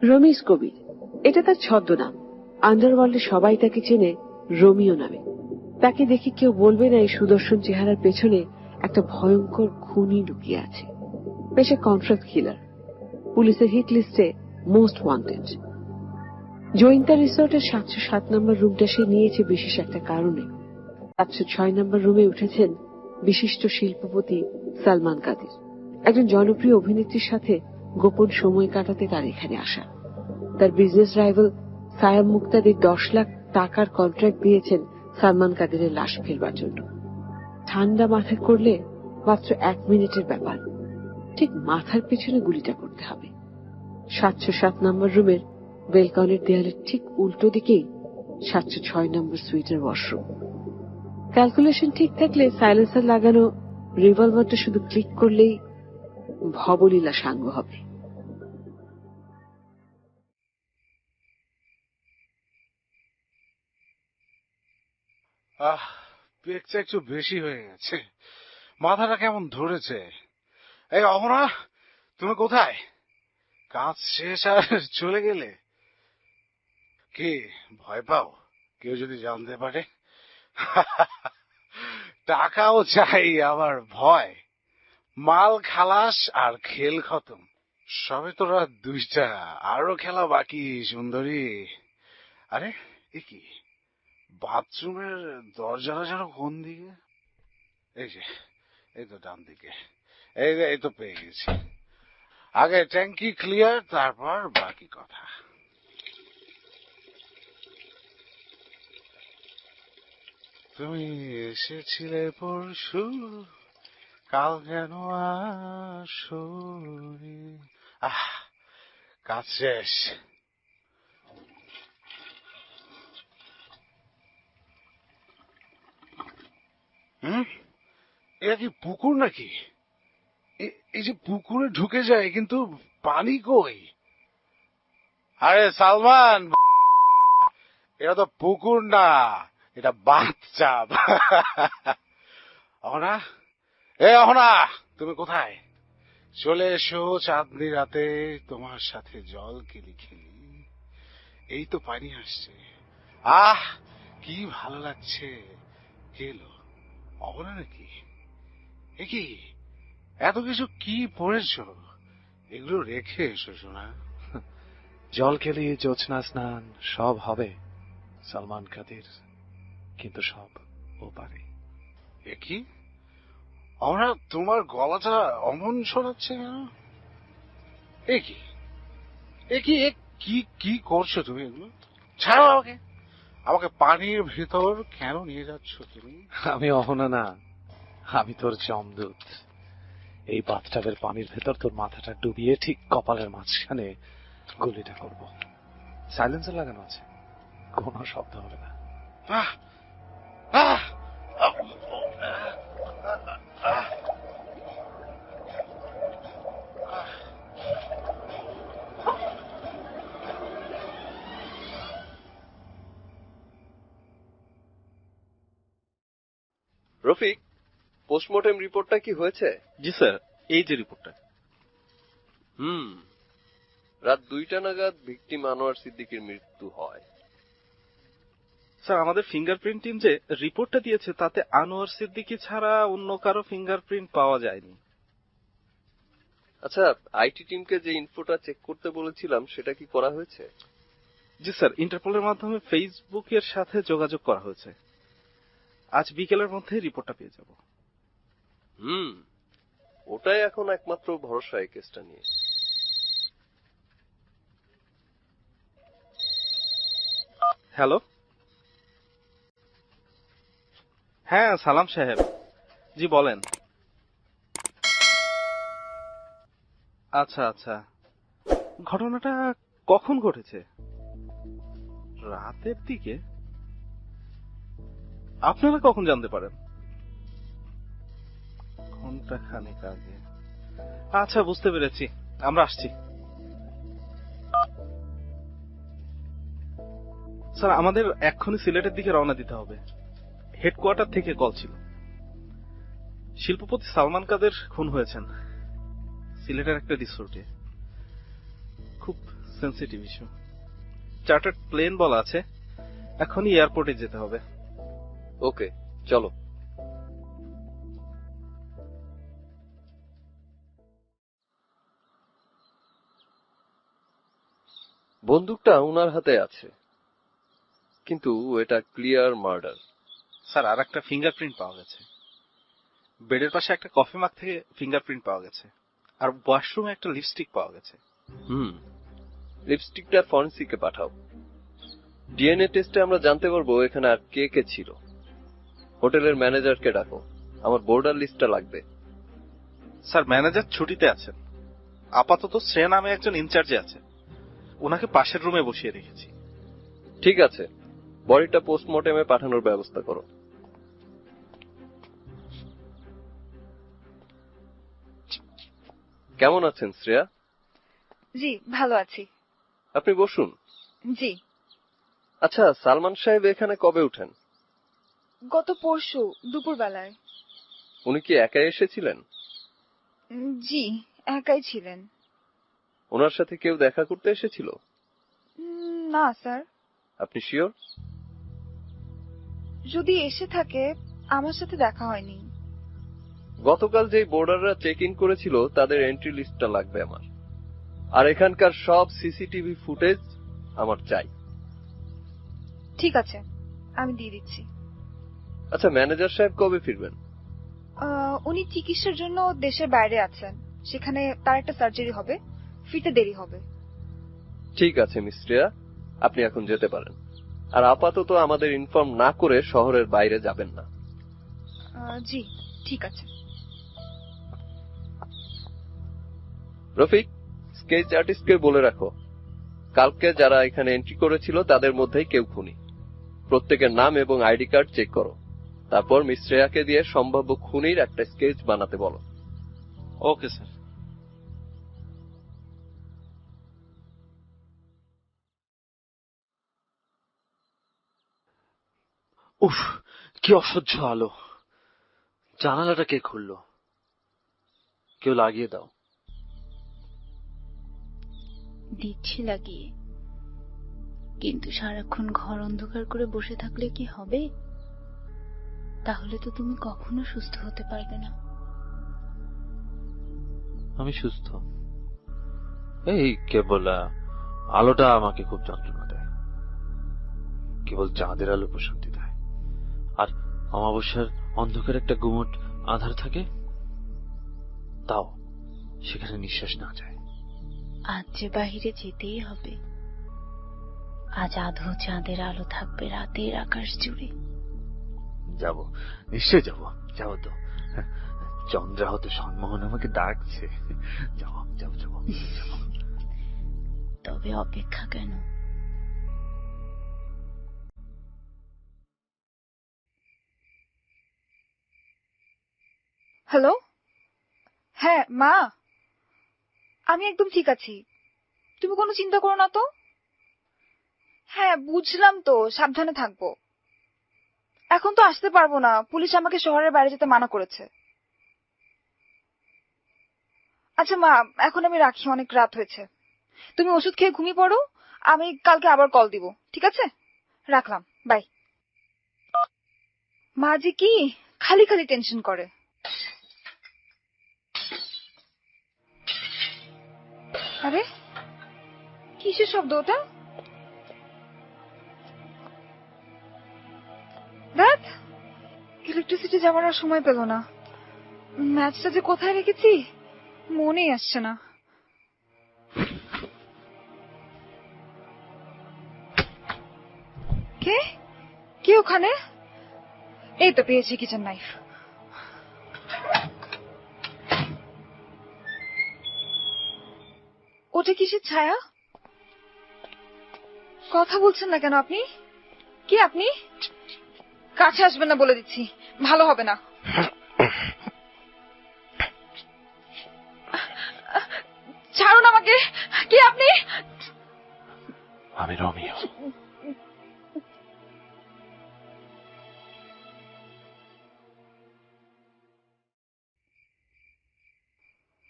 রমিজ কবির, এটা তার ছদ্মনাম। আন্ডারওয়ার্ল্ডে সবাই তাকে চেনে রোমিও নামে। তাকে দেখে কেউ বলবে না এই সুদর্শন চেহারার পেছনে একটা ভয়ঙ্কর খুনি লুকিয়ে আছে। পেশা কন্ট্রাক্ট কিলার, পুলিশের হিট লিস্টে মোস্ট ওয়ান্টেড। জৈন্তা রিসোর্টের 707 নম্বর রুমটা সে নিয়েছে বিশেষ একটা কারণে। 706 নম্বর রুমে উঠেছেন বিশিষ্ট শিল্পপতি সালমান কাদের। একজন জনপ্রিয় অভিনেত্রীর সাথে গোপন সময় কাটাতে তার এখানে আসা। তার বিজনেস রাইভাল সায়াম মুক্তাদির 10 লাখ টাকার কন্ট্রাক্ট দিয়েছেন সালমান কাদেরের লাশ ফেলবার জন্য। ঠান্ডা মাথায় করলে মাত্র 1 মিনিটের ব্যাপার, ঠিক মাথার পেছনে গুলিটা করতে হবে। 707 নম্বর রুমের বেলকনের দেয়ালের ঠিক উল্টো দিকেই 706 নম্বর সুইটের ওয়াশরুম। ক্যালকুলেশন ঠিক থাকলে সাইলেন্সার লাগানো রিভলভারটা শুধু ক্লিক করলেই ভবলীলা সাঙ্গ হবে। পেকটা একটু বেশি হয়ে গেছে, মাথাটা কেমন ধরেছে। এই অহনা, তুমি কোথায়? কাজ শেষ আর চলে গেলে? কি ভয় পাও কেউ যদি জানতে পারে? টাকাও চাই আবার ভয়, মাল খালাস আর খেল খতম। সবে তো রাত 2টা, আরো খেলা বাকি সুন্দরী। আরে এ কি, বাথরুমের দরজাটা যেন কোন দিকে? এই যে, এই তো ডান দিকে। এই তো পেয়ে গেছি। আগে ট্যাঙ্কি ক্লিয়ার, তারপর বাকি কথা। তুমি এসেছিলে পরশু, কাল কেন আসোনি? কাজ শেষ। এটা কি পুকুর নাকি? এই যে পুকুরে ঢুকে যায় কিন্তু পানি কই? আরে সালমান, এটা তো পুকুর না, এটা বাথটাব। অহনা, অহনা, তুমি কোথায়? চলে এসো চাঁদনি রাতে, তোমার সাথে জল খেলি খেলি। এই তো পানি আসছে। আহ, কি ভালো লাগছে। কে এলো? অবলা নাকি? এ কি, এত কিছু কি পড়েছ? এগুলো রেখে এসো সোনা। জল খেলি, জোছনা স্নান সব হবে সালমান কাদের, কিন্তু সব ও পারে। এ কি, আমরা তোমার গলাটা অমন শোনাচ্ছে কেন? এ কি, এ কি, এ কি কি করছো তুমি? এগুলো ছাড়ো আমাকে। আমাকে পানির ভেতর কেন নিয়ে যাচ্ছ তুমি? আমি অহনা না, আমি তোর জমদূত। এই বাথটাবের পানির ভেতর তোর মাথাটা ডুবিয়ে ঠিক কপালের মাঝখানে গুলিটা করব। সাইলেন্সার লাগানো আছে, কোনো শব্দ হবে না। আহ, আহ, আহ, আহ। রফিক, পোস্টমর্টেম রিপোর্টটা কি হয়েছে? জি স্যার, এই যে রিপোর্টটা। রাত 2টা নাগাদ ভিকটিম আনোয়ার সিদ্দিকীর মৃত্যু হয়। স্যার, আমাদের ফিঙ্গারপ্রিন্ট টিম যে রিপোর্টটা দিয়েছে তাতে আনোয়ার সিদ্দিকী ছাড়া অন্য কারো ফিঙ্গারপ্রিন্ট পাওয়া যায়নি। আচ্ছা, আইটি টিমকে যে ইনফোটা চেক করতে বলেছিলাম সেটা কি করা হয়েছে? জি স্যার, ইন্টারপোলের মাধ্যমে ফেসবুকের সাথে যোগাযোগ করা হয়েছে। আজ বিকেলের মধ্যে রিপোর্টটা পেয়ে যাব। ওটাই এখন একমাত্র ভরসা এই কেসটা নিয়ে। হ্যালো, হ্যাঁ সালাম সাহেব, জি বলেন। আচ্ছা আচ্ছা, ঘটনাটা কখন ঘটেছে? রাতের দিকে? আপনারা কখন জানতে পারেন? ঘন্টা খানেক আগে। আচ্ছা, বুঝতে পেরেছি, আমরা আসছি। স্যার, আমাদের এক্ষুনি সিলেটের দিকে রওনা দিতে হবে। হেডকোয়ার্টার থেকে কল ছিল। শিল্পপতি সালমান কাদের খুন হয়েছেন সিলেটের একটা রিসোর্টে। খুব সেন্সিটিভ ইস্যু। চার্টার্ড প্লেন বলা আছে, এখনই এয়ারপোর্টে যেতে হবে। ওকে, চলো। বন্দুকটা ওনার হাতে আছে, কিন্তু এটা ক্লিয়ার মার্ডার। স্যার, আর একটা ফিঙ্গারপ্রিন্ট পাওয়া গেছে। বেডের পাশে একটা কফি মাগ থেকে ফিঙ্গারপ্রিন্ট পাওয়া গেছে, আর ওয়াশরুমে একটা লিপস্টিক পাওয়া গেছে। লিপস্টিকটা ফরেন্সিকে পাঠাও। ডিএনএ টেস্টে আমরা জানতে পারবো এখানে আর কে কে ছিল। হোটেলের ম্যানেজারকে ডাকো, আমার বোর্ডার লিস্টটা লাগবে। স্যার, ম্যানেজার ছুটিতে আছেন, আপাতত শ্রেয়া নামে একজন ইনচার্জে আছে, ওনাকে পাশের রুমে বসিয়ে রেখেছি। ঠিক আছে, বডিটা পোস্টমর্টেমে পাঠানোর ব্যবস্থা করো। কেমন আছেন শ্রেয়া? জি ভালো আছি। আপনি বসুন। জি, আচ্ছা, সালমান সাহেব এখানে কবে উঠেন? গত পরশু দুপুরবেলায়। উনি কি একাই এসেছিলেন? জি, একাই ছিলেন। ওনার সাথে কেউ দেখা করতে এসেছিল? না স্যার। আপনি শিওর? যদি এসে থাকে, আমার সাথে দেখা হয়নি। গতকাল যে বোর্ডাররা চেক ইন করেছিল তাদের এন্ট্রি লিস্টটা লাগবে আমার, আর এখানকার সব সিসিটিভি ফুটেজ আমার চাই। ঠিক আছে, আমি দিয়ে দিচ্ছি। আচ্ছা, ম্যানেজার সাহেব কবে ফিরবেন? উনি চিকিৎসার জন্য দেশের বাইরে আছেন, সেখানে তার একটা সার্জারি হবে, ফিরতে দেরি হবে। ঠিক আছে মিস শ্রেয়া, আপনি এখন যেতে পারেন, আর আপাতত আমাদের ইনফর্ম না করে শহরের বাইরে যাবেন না। জি ঠিক আছে। রফিক, স্কেচ আর্টিস্টকে বলে রাখো কালকে যারা এখানে এন্ট্রি করেছিল তাদের মধ্যেই কেউ খুনি। প্রত্যেকের নাম এবং আইডি কার্ড চেক করো, তারপর মিস শ্রেয়াকে দিয়ে সম্ভাব্য খুনির একটা স্কেচ বানাতে বলো। Okay sir. উফ, কি অসহ্য আলো! জানালাটা কে খুললো? কেউ লাগিয়ে দাও। দিচ্ছি লাগিয়ে। কিন্তু সারাক্ষণ ঘর অন্ধকার করে বসে থাকলে কি হবে? তাহলে তো তুমি কখনো সুস্থ হতে পারবে না। আমি সুস্থ, এই কেবল আলোটা আমাকে খুব যন্ত্রণা দেয়, কেবল চাঁদের আলো প্রশান্তি দেয়। আর অমাবস্যার অন্ধকার একটা গুমট আধার থাকে, তাও সেখানে নিঃশ্বাস না যায়। আজ যে বাহিরে যেতেই হবে, আজ আধো চাঁদের আলো থাকবে রাতের আকাশ জুড়ে। যাব, নিশ্চয় যাব, যাব তো। চন্দ্রাহত সম্মোহন আমাকে ডাকছে। যাব যাব যাব। তবে অপেক্ষা কেন? হ্যালো, হ্যাঁ মা, আমি একদম ঠিক আছি, তুমি কোনো চিন্তা করো না তো। হ্যাঁ বুঝলাম তো, সাবধানে থাকবো। এখন তো আসতে পারবো না, পুলিশ আমাকে শহরের বাইরে যেতে মানা করেছে। আচ্ছা মা, এখন আমি রাখি, অনেক রাত হয়েছে। তুমি ওষুধ খেয়ে ঘুমিয়ে পড়ো, আমি কালকে আবার কল দিব, ঠিক আছে? রাখলাম, বাই। মা যে কি খালি খালি টেনশন করে। আরে কিসের শব্দ ওটা? দেখ, ইলেকট্রিসিটি যাওয়ার আর সময় পেল না। ম্যাচটা যে কোথায় রেখেছি মনেই আসছে না। কে কে ওখানে? এই তো পেয়েছি কিচেন নাইফ। ওটা কিসের ছায়া? কথা বলছেন না কেন আপনি? কে আপনি? কাছে আসবেন না বলে দিচ্ছি, ভালো হবে না। ছাড়ুন আমাকে, কে আপনি? আমি রোমিও।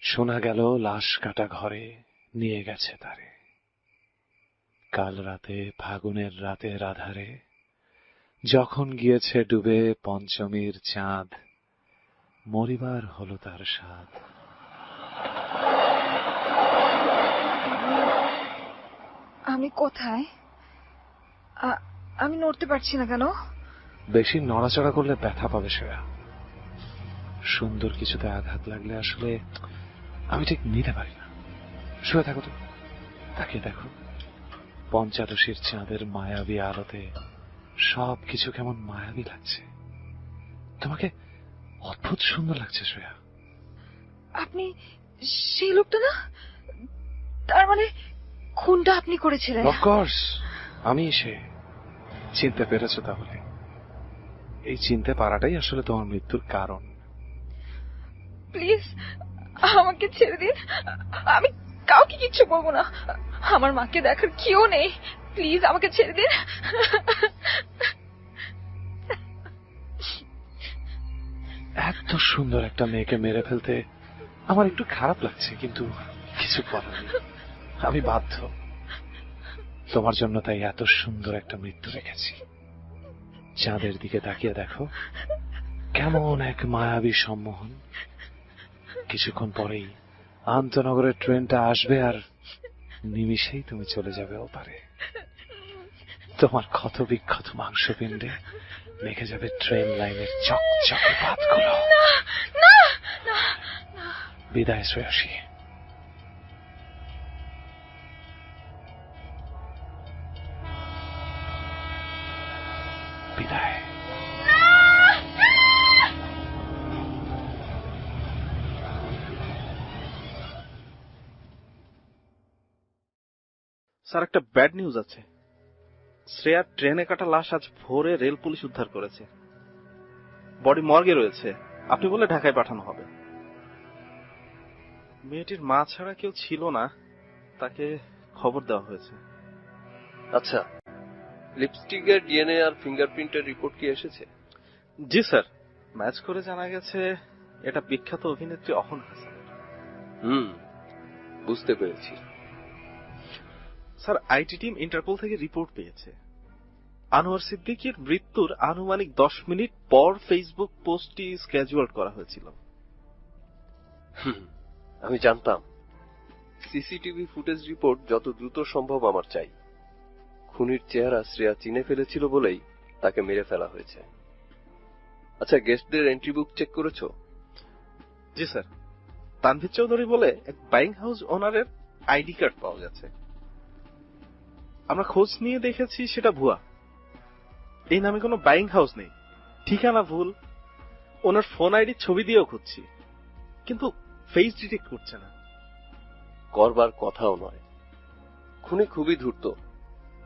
শোনা গেল লাশ কাটা ঘরে নিয়ে গেছে তারে। কাল রাতে ফাগুনের রাতের আধারে, যখন গিয়েছে ডুবে পঞ্চমীর চাঁদ, মরিবার হলো তার স্বাদ। আমি কোথায়? আমি নড়তে পারছি না কেন? বেশি নড়াচড়া করলে ব্যথা পাবে শ্রেয়া। সুন্দর কিছুতে আঘাত লাগলে আসলে আমি ঠিক নিতে পারি না। শুয়ে থাকো তো, তাকিয়ে দেখো, পঞ্চাদশীর চাঁদের মায়াবী আলোতে সবকিছু কেমন মায়াবী লাগছে। তোমাকে অদ্ভুত সুন্দর লাগছে শ্রেয়া। আপনি সেই লোকটা না? তার মানে খুনটা আপনি করেছিলেন? অফকোর্স, আমি সে। চিনতে পেরেছো তাহলে? এই চিনতে পারাটাই আসলে তোমার মৃত্যুর কারণ। প্লিজ আমাকে ছেড়ে দিন, আমি কাউকে কিচ্ছু বলবো না। আমার মাকে দেখার কেউ নেই, প্লিজ আমাকে ছেড়ে দিন। এত সুন্দর একটা মেয়েকে মেরে ফেলতে আমার একটু খারাপ লাগছে, কিন্তু কিছু করার নেই, আমি বাধ্য। তোমার জন্য তাই এত সুন্দর একটা মৃত্যু রেখেছি। চাঁদের দিকে তাকিয়ে দেখো, কেমন এক মায়াবী সম্মোহন। কিছুক্ষণ পরেই আন্তনগরের ট্রেনটা আসবে আর নিমিষেই তুমি চলে যাবে ওপারে। তোমার ক্ষত বিক্ষত মাংসপিণ্ডে মেখে যাবে ট্রেন লাইনের চকচকে পাতগুলো। বিদায় শ্রেয়সী। বিদায়। স্যার, একটা ব্যাড নিউজ আছে। শ্রেয়ার ট্রেনে কাটা লাশ আজ ভোরে রেল পুলিশ উদ্ধার করেছে। বডি মর্গে রয়েছে, আপনি বলে ঢাকায় পাঠানো হবে। মেয়েটির মা ছাড়া কেউ ছিল না, তাকে খবর দেওয়া হয়েছে। আচ্ছা, লিপস্টিকের ডিএনএ আর ফিঙ্গারপ্রিন্টের রিপোর্ট কি এসেছে? জি স্যার, ম্যাচ করে জানা গেছে এটা বিখ্যাত অভিনেত্রী অহন হাসান। বুঝতে পেরেছি। স্যার, আইটি টিম ইন্টারপোল থেকে রিপোর্ট পেয়েছে। আনোয়ার সিদ্দিকীর মৃত্যুর আনুমানিক 10 মিনিট পর ফেসবুক পোস্টটি স্কেজুয়াল করা হয়েছিল। আমি জানতাম। সিসিটিভি ফুটেজ রিপোর্ট যত দ্রুত সম্ভব আমার চাই। খুনির চেহারা শ্রেয়া চিনে ফেলেছিল বলেই তাকে মেরে ফেলা হয়েছে। আচ্ছা, গেস্টদের এন্ট্রি বুক চেক করেছো? জি স্যার, তানভীর চৌধুরী বলে এক বাইং হাউস ওনারের আইডি কার্ড পাওয়া গেছে। আমরা খোঁজ নিয়ে দেখেছি সেটা ভুয়া। এই নামে কোনো বাইং হাউস নেই, ঠিকানা ভুল। ওনার ফোন আইডির ছবি দিয়েও খুঁজছি, কিন্তু ফেস ডিটেক্ট করছে না। করবার কথাও নয়। খুনি খুবই ধূর্ত।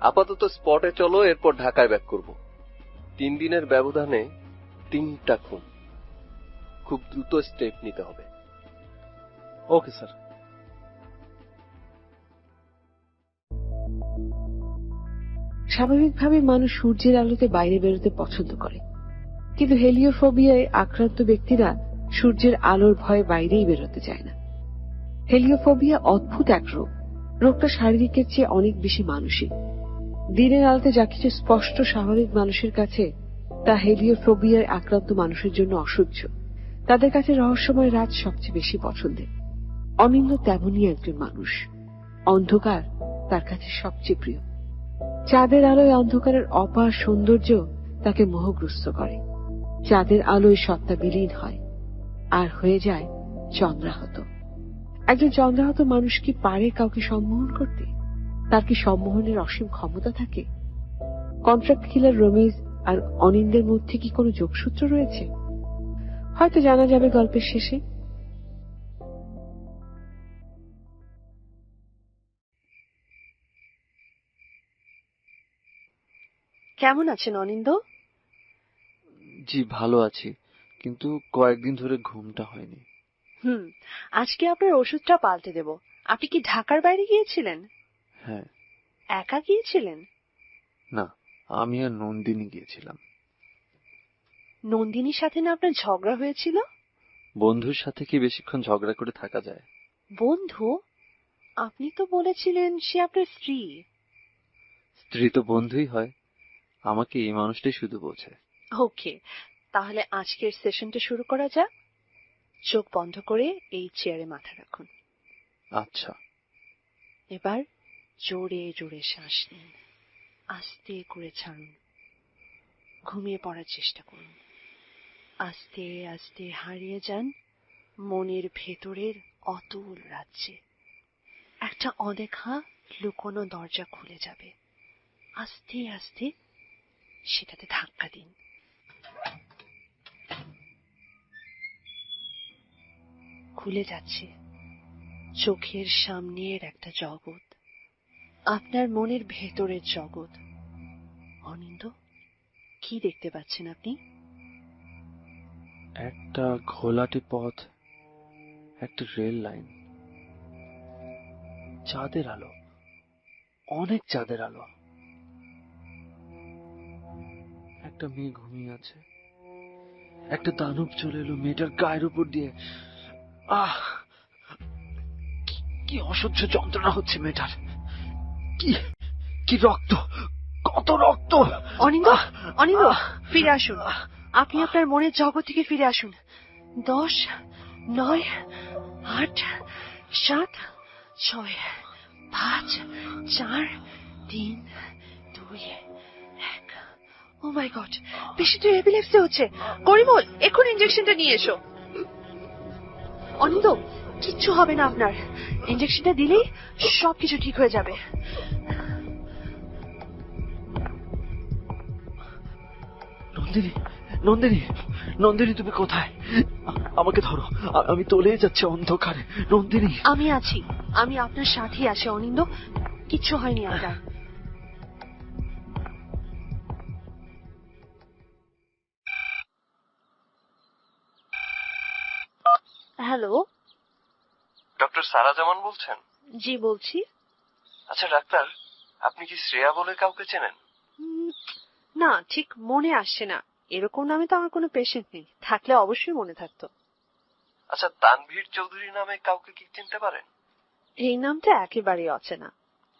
আপাতত স্পটে চলো, এরপর ঢাকায় ব্যাক করব। 3 দিনের ব্যবধানে 3টা খুন। খুব দ্রুত স্টেপ নিতে হবে। Okay sir. স্বাভাবিকভাবে মানুষ সূর্যের আলোতে বাইরে বেরোতে পছন্দ করে, কিন্তু হেলিওফোবিয়ায় আক্রান্ত ব্যক্তিরা সূর্যের আলোর ভয়ে বাইরেই বেরোতে চায় না। হেলিওফোবিয়া অদ্ভুত এক রোগ। রোগটা শারীরিকের চেয়ে অনেক বেশি মানসিক। দিনের আলোতে যা কিছু স্পষ্ট স্বাভাবিক মানুষের কাছে, তা হেলিওফোবিয়ায় আক্রান্ত মানুষের জন্য অসহ্য। তাদের কাছে রহস্যময় রাত সবচেয়ে বেশি পছন্দের। অনিন্দ তেমনই একজন মানুষ। অন্ধকার তার কাছে সবচেয়ে প্রিয়। চাঁদের আলোয় অন্ধকারের অপার সৌন্দর্য তাকে মোহগ্রস্ত করে। চাঁদের আলোয় সত্তা বিলীন হয় আর হয়ে যায় চন্দ্রাহত। একজন চন্দ্রাহত মানুষ কি পারে কাউকে সম্মোহন করতে? তার কি সম্মোহনের অসীম ক্ষমতা থাকে? কন্ট্রাক্ট কিলার রমেশ আর অনিন্দের মধ্যে কি কোনো যোগসূত্র রয়েছে? হয়তো জানা যাবে গল্পের শেষে। কেমন আছেন অনিন্দ? জি ভালো আছি, কিন্তু কয়েকদিন ধরে ঘুমটা হয়নি। আজকে আপনার ওষুধটা পাল্টে দেব। আপনি কি ঢাকার বাইরে গিয়েছিলেন? হ্যাঁ। একা গিয়েছিলেন? না, আমি আর নন্দিনী গিয়েছিলাম। নন্দিনীর সাথে না আপনার ঝগড়া হয়েছিল? বন্ধুর সাথে কি বেশিক্ষণ ঝগড়া করে থাকা যায়? বন্ধু? আপনি তো বলেছিলেন সে আপনার স্ত্রী। স্ত্রী তো বন্ধুই হয়। আমাকে এই মানুষটাই শুধু বোঝে। ওকে, তাহলে আজকের সেশনটা শুরু করা যাক। চোখ বন্ধ করে এই চেয়ারে মাথা রাখুন। আচ্ছা। এবার জোরে জোরে শ্বাস নিন, আস্তে করে ছাড়ুন। ঘুমিয়ে পড়ার চেষ্টা করুন। আস্তে আস্তে হারিয়ে যান মনের ভেতরের অতুল রাজ্যে। একটা অদেখা লুকোনো দরজা খুলে যাবে। আস্তে আস্তে সেটাতে ধাক্কা দিন। খুলে যাচ্ছে চোখের সামনের একটা জগৎ, আপনার মনের ভেতরের জগৎ। অনিন্দ, কি দেখতে পাচ্ছেন আপনি? একটা ঘোলাটে পথ, একটা রেল লাইন, চাঁদের আলো, অনেক চাঁদের আলো। একটা মেয়ে ঘুমিয়ে আছে। একটা দানব চলে এলো মেয়েটার গায়ের উপর দিয়ে। আহ, কি অসহ্য যন্ত্রণা হচ্ছে মেয়েটার। কি রক্ত, কত রক্ত! অনিন্দ, অনিন্দ, ফিরে আসুন। আপনি আপনার মনের জগৎ থেকে ফিরে আসুন। 10, 9, 8, 7, 6, 5, 4, 3, 2, 1। ও মাই গড, বেশি তো এপিলেপসি হচ্ছে। করিমল, এখন ইনজেকশনটা নিয়ে এসো। অনিন্দ, কিচ্ছু হবে না আপনার। ইনজেকশনটা দিলেই সবকিছু ঠিক হয়ে যাবে। নন্দিনী, নন্দিনী, নন্দিনী, তুমি কোথায়? আমাকে ধরো, আমি তলিয়ে যাচ্ছি অন্ধকারে। নন্দিনী, আমি আছি, আমি আপনার সাথেই আছি অনিন্দ। কিচ্ছু হয়নি আপনার। হ্যালো, ডক্টর সারা জামান বলছেন? জি বলছি। আচ্ছা ডাক্তার, আপনি কি শ্রেয়া বলে কাউকে চেনেন? না, ঠিক মনে আসছে না। এরকম নামে তো আমার কোনো পেশেন্ট নেই, থাকলে অবশ্যই মনে থাকতো। আচ্ছা, তানভীর চৌধুরী নামে কাউকে কি চিনতে পারেন? এই নামটা একেবারেই অচেনা।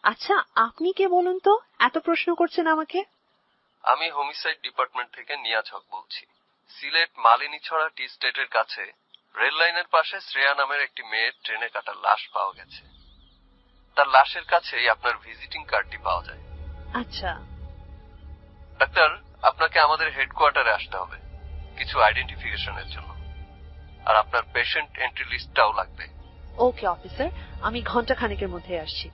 আচ্ছা, আপনি কে বলুন তো, এত প্রশ্ন করছেন আমাকে? আমি হোমিসাইড ডিপার্টমেন্ট থেকে নিয়াজ হক বলছি। সিলেট মালিনীছড়া টি স্টেটের কাছে রেল লাইনের পাশে শ্রেয়া নামের একটি মেয়ের ট্রেনে কাটা লাশ পাওয়া গেছে। তার লাশের কাছেই আপনার ভিজিটিং কার্ডটি পাওয়া যায়। আচ্ছা ডাক্তার, আপনাকে আমাদের হেডকোয়ার্টারে আসতে হবে কিছু আইডেন্টিফিকেশনের জন্য, আর আপনার পেশেন্ট এন্ট্রি লিস্টটাও লাগবে। ওকে অফিসার, আমি ঘন্টা খানেকের মধ্যে আসছি।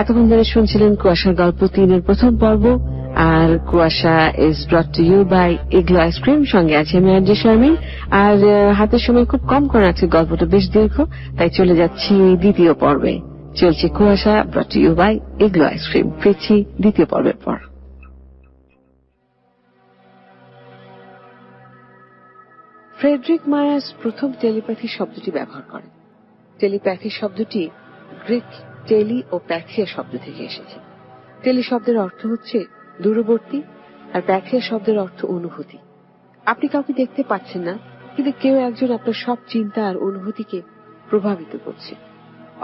এতক্ষণ ধরে শুনছিলেন কুয়াশার গল্প 3-এর প্রথম পর্ব। আর Kuasha is brought to you by Igloo ice cream. সঙ্গে আছে আমি আরজে শারমিন। আর হাতের সময় খুব কম করা আছে, গল্পটা বেশ দীর্ঘ, তাই চলে যাচ্ছি দ্বিতীয় পর্বে। চলছে কুয়াশা brought to you by Igloo ice cream. ফিরছি দ্বিতীয় পর্বের পর। ফ্রেডরিক মায়ার্স প্রথম টেলিপ্যাথি শব্দটি ব্যবহার করেন। টেলিপ্যাথি শব্দটি গ্রিক টেলি ও প্যাথিয়া শব্দ থেকে এসেছে। টেলি শব্দের অর্থ হচ্ছে দূরবর্তী, আর প্যাথিয়া শব্দের অর্থ অনুভূতি। আপনি কাউকে দেখতে পাচ্ছেন না, কিন্তু কেউ একজন আপনার সব চিন্তা আর অনুভূতিকে প্রভাবিত করছে।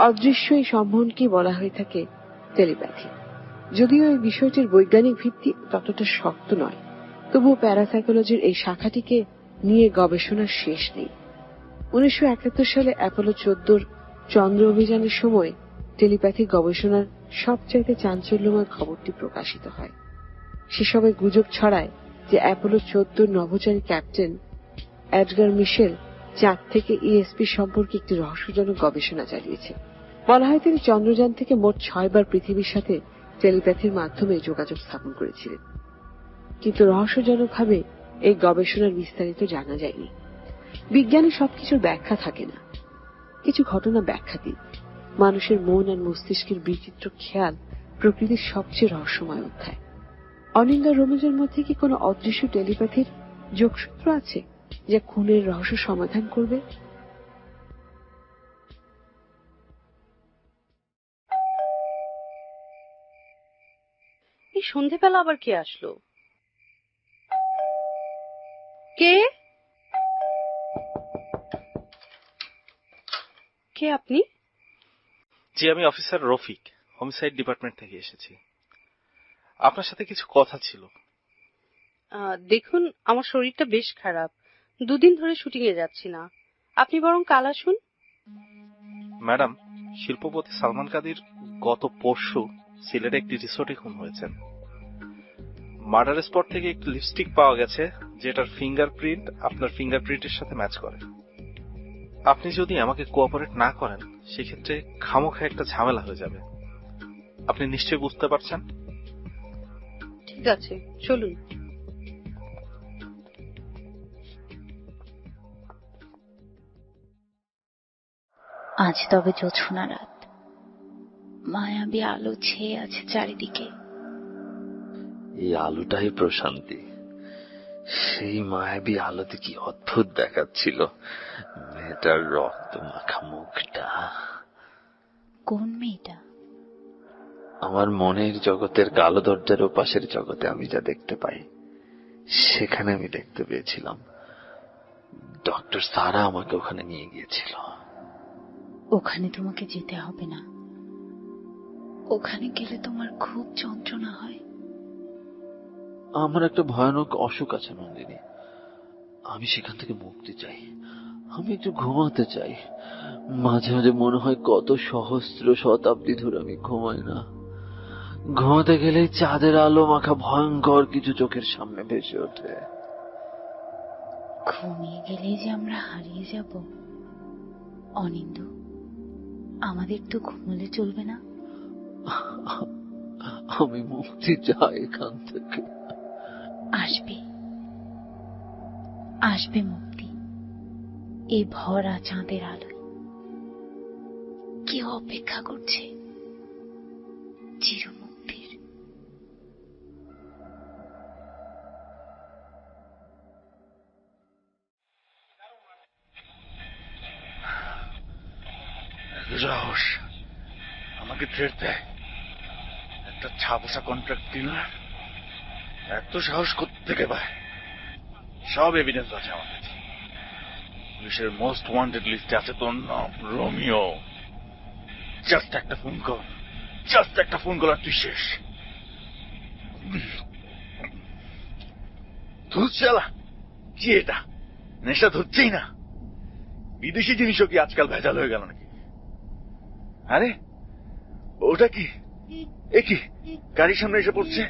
অদৃশ্য এই সম্বন্ধকে বলা হয়ে থাকে টেলিপ্যাথি। যদিও এই বিষয়টির বৈজ্ঞানিক ভিত্তি ততটা শক্ত নয়, তবুও প্যারাসাইকোলজির এই শাখাটিকে নিয়ে গবেষণার শেষ নেই। 1971 সালে অ্যাপোলো 14 চন্দ্র অভিযানের সময় টেলিপ্যাথি গবেষণার সবচাইতে চাঞ্চল্যময় খবরটি প্রকাশিত হয়। সে সময় গুজব ছড়ায় যে অ্যাপোলো 14 নভোচারী ক্যাপ্টেন এডগার মিশেল চাঁদ থেকে ইএসপি সম্পর্কে একটি রহস্যজনক গবেষণা চালিয়েছে। বলা হয় তিনি চন্দ্রযান থেকে মোট 6 বার পৃথিবীর সাথে টেলিপ্যাথির মাধ্যমে যোগাযোগ স্থাপন করেছিলেন, কিন্তু রহস্যজনকভাবে এই গবেষণার বিস্তারিত জানা যায়নি। বিজ্ঞানে সবকিছুর ব্যাখ্যা থাকে না, কিছু ঘটনা ব্যাখ্যাতীত। মানুষের মন আর মস্তিষ্কের বিচিত্র খেয়াল প্রকৃতির সবচেয়ে রহস্যময় অধ্যায়। অনিন্দা রোমেজের মধ্যে কি কোনো অদৃশ্য টেলিপ্যাথির যোগসূত্র আছে যা খুনের রহস্য সমাধান করবে? এই সন্ধেবেলা আবার কে আসলো? কে কে আপনি? জি, আমি অফিসার রফিক, হোমিসাইড ডিপার্টমেন্ট থেকে এসেছি। আপনার সাথে কিছু কথা ছিল। দেখুন, আমার শরীরটা বেশ খারাপ, 2 দিন ধরে শুটিং এ যাচ্ছি না। আপনি বরং কাল আসুন। ম্যাডাম, শিল্পপতি সালমান কাদির গত পরশু সিলেটে একটি রিসোর্টে খুন হয়েছেন। মার্ডার স্পট থেকে একটি লিপস্টিক পাওয়া গেছে যেটার ফিঙ্গারপ্রিন্ট আপনার ফিঙ্গারপ্রিন্টের সাথে ম্যাচ করে। আপনি যদি আমাকে কোঅপারেট না করেন সেক্ষেত্রে খামোখা একটা ঝামেলা হয়ে যাবে। আপনি নিশ্চয়ই বুঝতে পারছেন। ঠিক আছে, চলুন। আজ তবে জোছনা রাত, মায়াবী আলো ছেয়ে আছে চারিদিকে। এই আলোটাই প্রশান্তি। সেই মায়াবী আলোতে কি অদ্ভুত দেখাচ্ছিল মেয়েটার রক্ত মাখা মুখটা। কোন মেয়েটা? আমার মনের জগতের কালো দরজার ওপাশের জগতে আমি যা দেখতে পাই সেখানে আমি দেখতে পেয়েছিলাম। ডক্টর সারা আমাকে ওখানে নিয়ে গিয়েছিল। ওখানে তোমাকে যেতে হবে না, ওখানে গেলে তোমার খুব যন্ত্রণা হয়। আমার একটা ভয়ানক অসুখ আছে নন্দিনী, আমি সেখান থেকে মুক্তি চাই। আমি একটু ঘুমাতে চাই। মাঝে মাঝে মনে হয় কত সহস্র শতাব্দী ধরে আমি ঘুমাই না। ঘুমাতে গেলেই চাঁদের আলো মাখা ভয়ঙ্কর কিছু চোখের সামনে ভেসে ওঠে। ঘুমিয়ে গেলেই যে আমরা হারিয়ে যাব। অনিন্দু, আমাদের তো ঘুমলে চলবে না। আমি মুক্তি চাই এখান থেকে। আসবে, আসবে মুক্তি এই ভরা চাঁদের আলোয়। কেউ অপেক্ষা করছে চিরমুক্তির। রহস্য আমাকে থ্রেট দেয়। একটা ছাপোষা কন্ট্রাক্ট কিলার এত সাহস কোত্থেকে পায়? সব এভিডেন্স আছে আমার কাছে। পুলিশের মোস্ট ওয়ান্টেড লিস্টে আছে তোর নাম, রোমিও। জাস্ট একটা ফোন কল, জাস্ট একটা ফোন কল আর তুই শেষ। ধুচ্ছালা, কি এটা? নেশা ধরছেই না। বিদেশি জিনিসও কি আজকাল ভেজাল হয়ে গেল নাকি? আরে ওটা কি? এ কি গাড়ির সামনে এসে পড়ছে?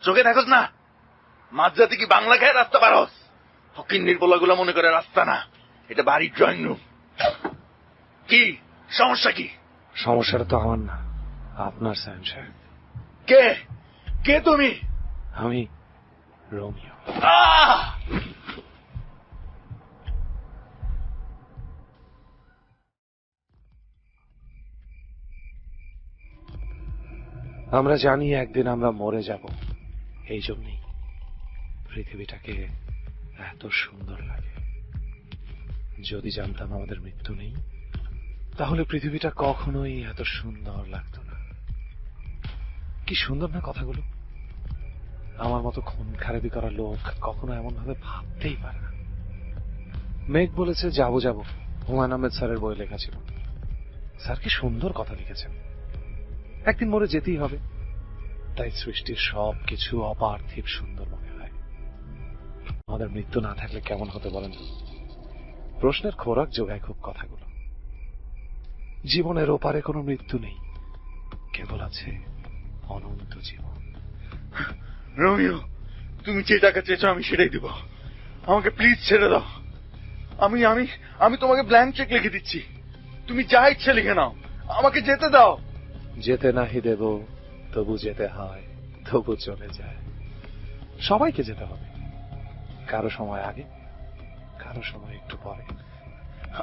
চোখে দেখোস না? মাঝরাতে কি বাংলা খায় রাস্তা পারস? ফকির নির্বলা গুলা মনে করে রাস্তা না, এটা বাড়ির ড্রয়িং রুম। কি সমস্যা? কি সমস্যাটা তো আমার না, আপনার সায়েম সাহেব। কে কে তুমি? আমি রোমিও। আমরা জানি একদিন আমরা মরে যাব, এই জন্যই পৃথিবীটাকে এত সুন্দর লাগে। যদি জানতাম আমাদের মৃত্যু নেই, তাহলে পৃথিবীটা কখনোই এত সুন্দর লাগতো না। কি সুন্দর না কথাগুলো? আমার মতো খুন খারাপি করা লোক কখনো এমন ভাবে ভাবতেই পারে না। মেঘ বলেছে যাবো যাবো, হুমায়ুন আহমেদ স্যারের বই লেখা ছিল। স্যার কি সুন্দর কথা লিখেছেন। একদিন মরে যেতেই হবে, তাই সৃষ্টির সবকিছু অপার্থিব সুন্দর মনে হয়। আমাদের মৃত্যু না থাকলে কেমন হতে বলেন? প্রশ্নের খোরাক যোগায় খুব কথাগুলো। জীবনের ওপারে কোনো মৃত্যু নেই, কেবল আছে অনন্ত জীবন। রোমিও, তুমি যে টাকা চেয়েছো আমি সেটাই দিব। আমাকে প্লিজ ছেড়ে দাও। আমি আমি আমি তোমাকে ব্ল্যাঙ্ক চেক লিখে দিচ্ছি, তুমি যা ইচ্ছে লিখে নাও, আমাকে যেতে দাও। যেতে নাহি দেব, তবু যেতে হয়, তবু চলে যায়। সবাইকে যেতে হবে, কারো সময় আগে, কারো সময় একটু পরে।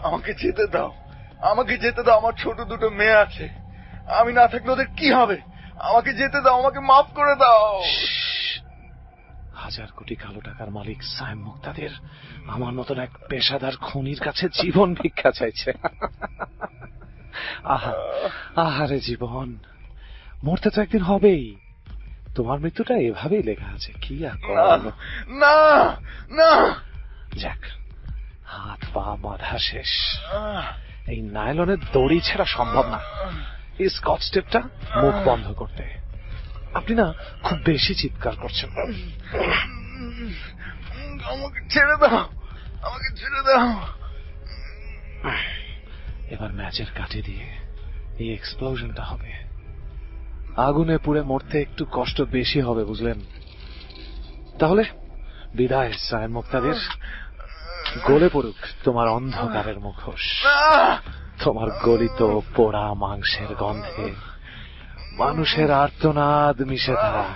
আমাকে যেতে দাও, আমাকে যেতে দাও। আমার ছোট দুটো মেয়ে আছে, আমি না থাকলে ওদের কি হবে? আমাকে যেতে দাও, আমাকে মাফ করে দাও। হাজার কোটি কালো টাকার মালিক সায়েম মুক্তাদির আমার মতন এক পেশাদার খুনির কাছে জীবন ভিক্ষা চাইছে। আহারে জীবন, মরতে তো একদিন হবেই। তোমার মৃত্যুটা এভাবেই লেখা আছে, কি আর না না। যাক, হাত পা বাঁধা শেষ। এই নাইলনের দড়ি ছেড়া সম্ভব না। এই স্কচ টেপটা মুখ বন্ধ করতে। আপনি না খুব বেশি চিৎকার করছেন। আমাকে ছেড়ে দাও, আমাকে ছেড়ে দাও। এবার ম্যাচের কাঠি দিয়ে এই এক্সপ্লোশনটা হবে। আগুনে পুড়ে মরতে একটু কষ্ট বেশি হবে, বুঝলেন? তাহলে বিদায় সায়েম মুক্তাদির। গলে পড়ুক তোমার অন্ধকারের মুখোশ, তোমার গলিত পোড়া মাংসের গন্ধে মানুষের আর্তনাদ মিশে থাক।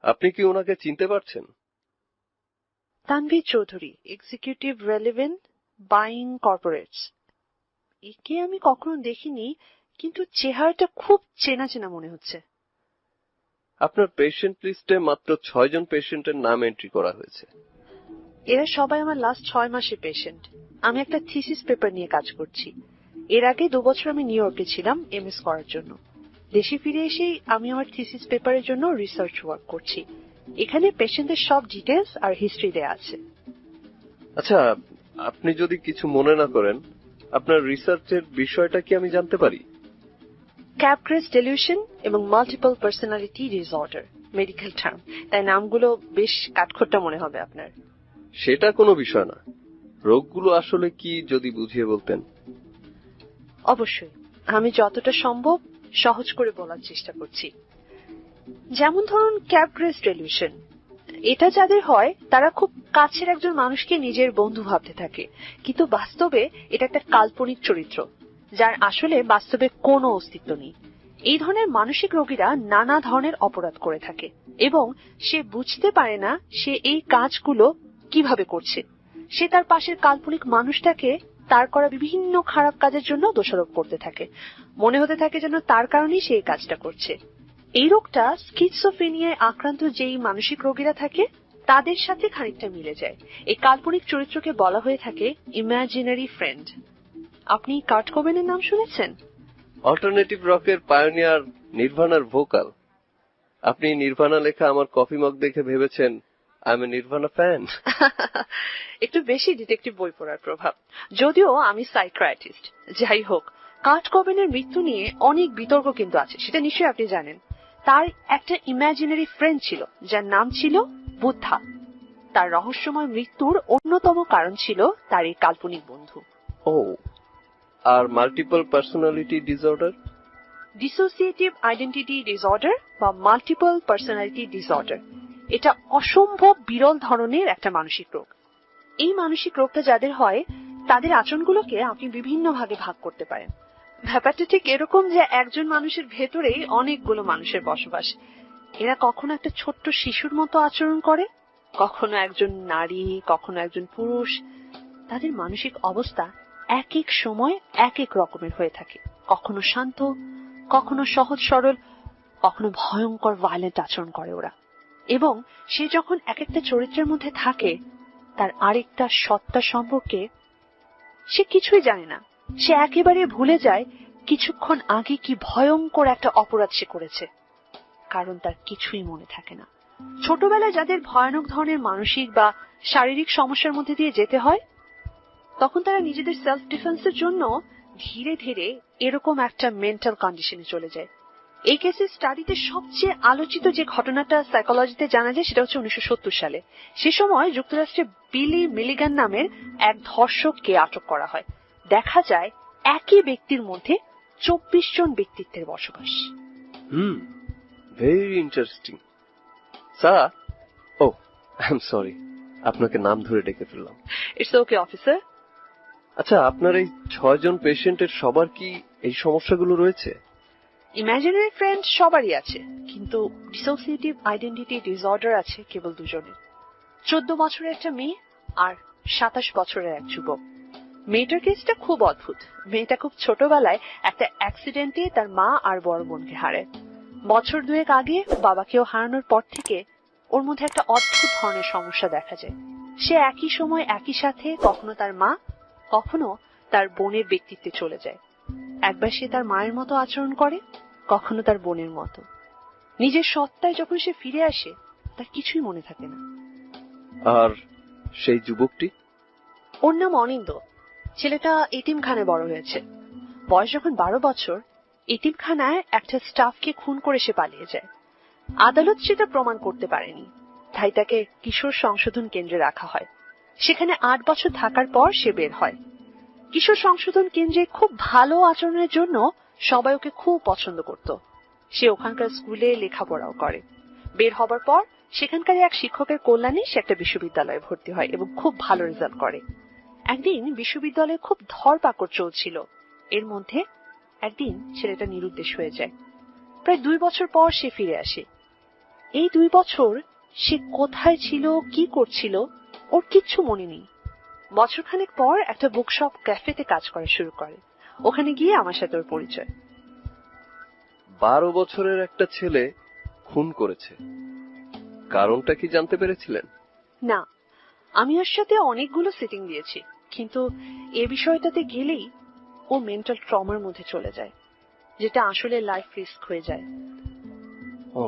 আপনি কি ওনাকে চিনতে পারছেন? Tanvir Chowdhury, executive relevant buying corporates. একে আমি কখনো দেখিনি, কিন্তু চেহারাটা খুব চেনা চেনা মনে হচ্ছে। আপনার পেশেন্ট লিস্টে মাত্র 6 জন পেশেন্টের নাম এন্ট্রি করা হয়েছে। এরা সবাই আমার লাস্ট 6 মাসের পেশেন্ট। আমি একটা থিসিস পেপার নিয়ে কাজ করছি। এর আগে 2 বছর আমি নিউ ইয়র্কে ছিলাম এমএস করার জন্য। দেশে ফিরে এসেই আমি আমার থিসিস পেপারের জন্য রিসার্চ ওয়ার্ক করছি। এখানে পেশেন্টদের সব ডিটেলস আর হিস্ট্রি দেয়া আছে। আচ্ছা, আপনি যদি কিছু মনে না করেন, আপনার রিসার্চের বিষয়টা কি আমি জানতে পারি? ক্যাপগ্রেস ডেলিউশন এবং multiple personality disorder, medical term, তাই নামগুলো বেশ কাঠখোট্টা মনে হবে আপনার। সেটা কোনো বিষয় না। রোগগুলো আসলে কি যদি বুঝিয়ে বলতেন? অবশ্যই, আমি যতটা সম্ভব সহজ করে বলার চেষ্টা করছি। যেমন ধরুন ক্যাপগ্রেস ডেলিউশন, এটা যাদের হয় তারা খুব কাছের একজন মানুষকে নিজের বন্ধু ভাবতে থাকে, কিন্তু বাস্তবে এটা একটা কাল্পনিক চরিত্র যার আসলে বাস্তবে কোনো অস্তিত্ব নেই। এই ধরনের মানসিক রোগীরা নানা ধরনের অপরাধ করে থাকে এবং সে বুঝতে পারে না সে এই কাজগুলো কিভাবে করছে। সে তার পাশের কাল্পনিক মানুষটাকে তার করা বিভিন্ন খারাপ কাজের জন্য দোষারোপ করতে থাকে। মনে হতে থাকে যেন তার কারণেই সে এই কাজটা করছে। এই রোগটা স্কিজোফ্রেনিয়ায় আক্রান্ত যেই মানসিক রোগীরা থাকে তাদের সাথে খানিকটা মিলে যায়। এই কাল্পনিক চরিত্রকে বলা হয়ে থাকে ইমাজিনারি ফ্রেন্ড। আপনি কার্ট কোবেনের নাম শুনেছেন? অল্টারনেটিভ রকের পায়োনিয়ার, নির্ভানার ভোকাল। আপনি নির্ভানা লেখা আমার কফি মগ দেখে ভেবেছেন I am a Nirvana fan? একটু বেশি ডিটেকটিভ বই পড়ার প্রভাব। যদিও আমি সাইকিয়াট্রিস্ট। যাই হোক, কার্ট কোবেনের মৃত্যু নিয়ে অনেক বিতর্ক কিন্তু আছে, সেটা নিশ্চয়ই আপনি জানেন। তার একটা ইমাজিনারি ফ্রেন্ড ছিল যার নাম ছিল বুদ্ধা। তার রহস্যময় মৃত্যুর অন্যতম কারণ ছিল তার এই কাল্পনিক বন্ধু। ও, আর multiple personality disorder? Dissociative identity disorder বা মাল্টিপল পার্সোনালিটি ডিসঅর্ডার এটা অসম্ভব বিরল ধরনের একটা মানসিক রোগ। এই মানসিক রোগটা যাদের হয় তাদের আচরণগুলোকে আপনি বিভিন্ন ভাগে ভাগ করতে পারেন। ব্যাপারটা ঠিক এরকম যে একজন মানুষের ভেতরেই অনেকগুলো মানুষের বসবাস। এরা কখনো একটা ছোট্ট শিশুর মতো আচরণ করে, কখনো একজন নারী, কখনো একজন পুরুষ। তাদের মানসিক অবস্থা এক এক সময় এক এক রকমের হয়ে থাকে। কখনো শান্ত, কখনো সহজ সরল, কখনো ভয়ঙ্কর ভায়োলেন্ট আচরণ করে ওরা। এবং সে যখন এক একটা চরিত্রের মধ্যে থাকে তার আরেকটা সত্তা সম্পর্কে সে কিছুই জানে না। সে একেবারে ভুলে যায় কিছুক্ষণ আগে কি ভয়ঙ্কর একটা অপরাধ সে করেছে, কারণ তার কিছুই মনে থাকে না। ছোটবেলায় যাদের ভয়ানক ধরনের মানসিক বা শারীরিক সমস্যার মধ্যে দিয়ে যেতে হয় তখন তারা নিজেদের সেলফ ডিফেন্সের জন্য ধীরে ধীরে এরকম একটা মেন্টাল কন্ডিশনে চলে যায়। এই কেসের স্টাডিতে সবচেয়ে আলোচিত যে ঘটনাটা সাইকোলজিতে জানা যায় সেটা হচ্ছে 1970 সালে। সে সময় যুক্তরাষ্ট্রে বিলি মিলিগান নামের এক ধর্ষককে আটক করা হয়। দেখা যায় একই ব্যক্তির মধ্যে 24 জন ব্যক্তিত্বের বসবাস। Very interesting. Sir, oh I am sorry, আপনাকে নাম ধরে ডেকে ফেললাম। It's okay officer. আচ্ছা, আপনার এই 6 জন পেশেন্টের সবার কি এই সমস্যাগুলো রয়েছে? ইমাজিনারি ফ্রেন্ড সবারই আছে, কিন্তু ডিসোসিয়েটিভ আইডেন্টিটি ডিসঅর্ডার আছে কেবল 2 জনের। 14 বছরের একটা মেয়ে আর 27 বছরের এক যুবক। মেয়েটার কেসটা খুব অদ্ভুত। মেয়েটা খুব ছোটবেলায় একটা অ্যাক্সিডেন্টে তার মা আর বড় বোনকে হারায়। বছর 2 আগে বাবাকেও হারানোর পর থেকে ওর মধ্যে একটা অদ্ভুত ধরনের সমস্যা দেখা যায়। সে একই সময় একই সাথে কখনো তার মা, কখনো তার বোনের ব্যক্তিত্বে চলে যায়। একবার সে তার মায়ের মতো আচরণ করে, কখনো তার বোনের মতো। নিজের সত্তায় যখন সে ফিরে আসে তার কিছুই মনে থাকে না। আর সেই যুবকটি? ওর নাম অনিন্দ। ছেলেটা এতিমখানায় বড় হয়েছে। বয়স যখন 12 বছর, এতিমখানায় একটা স্টাফকে খুন করে সে পালিয়ে যায়। আদালত সেটা প্রমাণ করতে পারেনি, তাই তাকে কিশোর সংশোধন কেন্দ্রে রাখা হয়। সেখানে 8 বছর থাকার পর সে বের হয়। কিশোর সংশোধন কেন্দ্রে খুব ভালো আচরণের জন্য সবাই ওকে খুব পছন্দ করত। সে ওখানকার স্কুলে লেখাপড়াও করে। বের হবার পর সেখানকার এক শিক্ষকের কল্যাণে সে একটা বিশ্ববিদ্যালয়ে ভর্তি হয় এবং খুব ভালো রেজাল্ট করে। একদিন বিশ্ববিদ্যালয়ে খুব ধরপাকড় চলছিল। এর মধ্যে একদিন ছেলেটা নিরুদ্দেশ হয়ে যায়। প্রায় 2 বছর পর সে ফিরে আসে। এই 2 বছর সে কোথায় ছিল, কি করছিল, ওর কিচ্ছু মনে নেই। বছরখানেক পর একটা বুকশপ ক্যাফেতে কাজ করা শুরু করে। ওখানে গিয়ে আমার সাথে ওর পরিচয়। 12 বছরের একটা ছেলে খুন করেছে, কারণটা কি জানতে পেরেছিলেন? না, আমি ওর সাথে অনেকগুলো সিটিং দিয়েছি, কিন্তু এ বিষয়টাতে গেলেই ও মেন্টাল ট্রমার মধ্যে চলে যায়, যেটা আসলে লাইফ রিস্ক হয়ে যায়। ও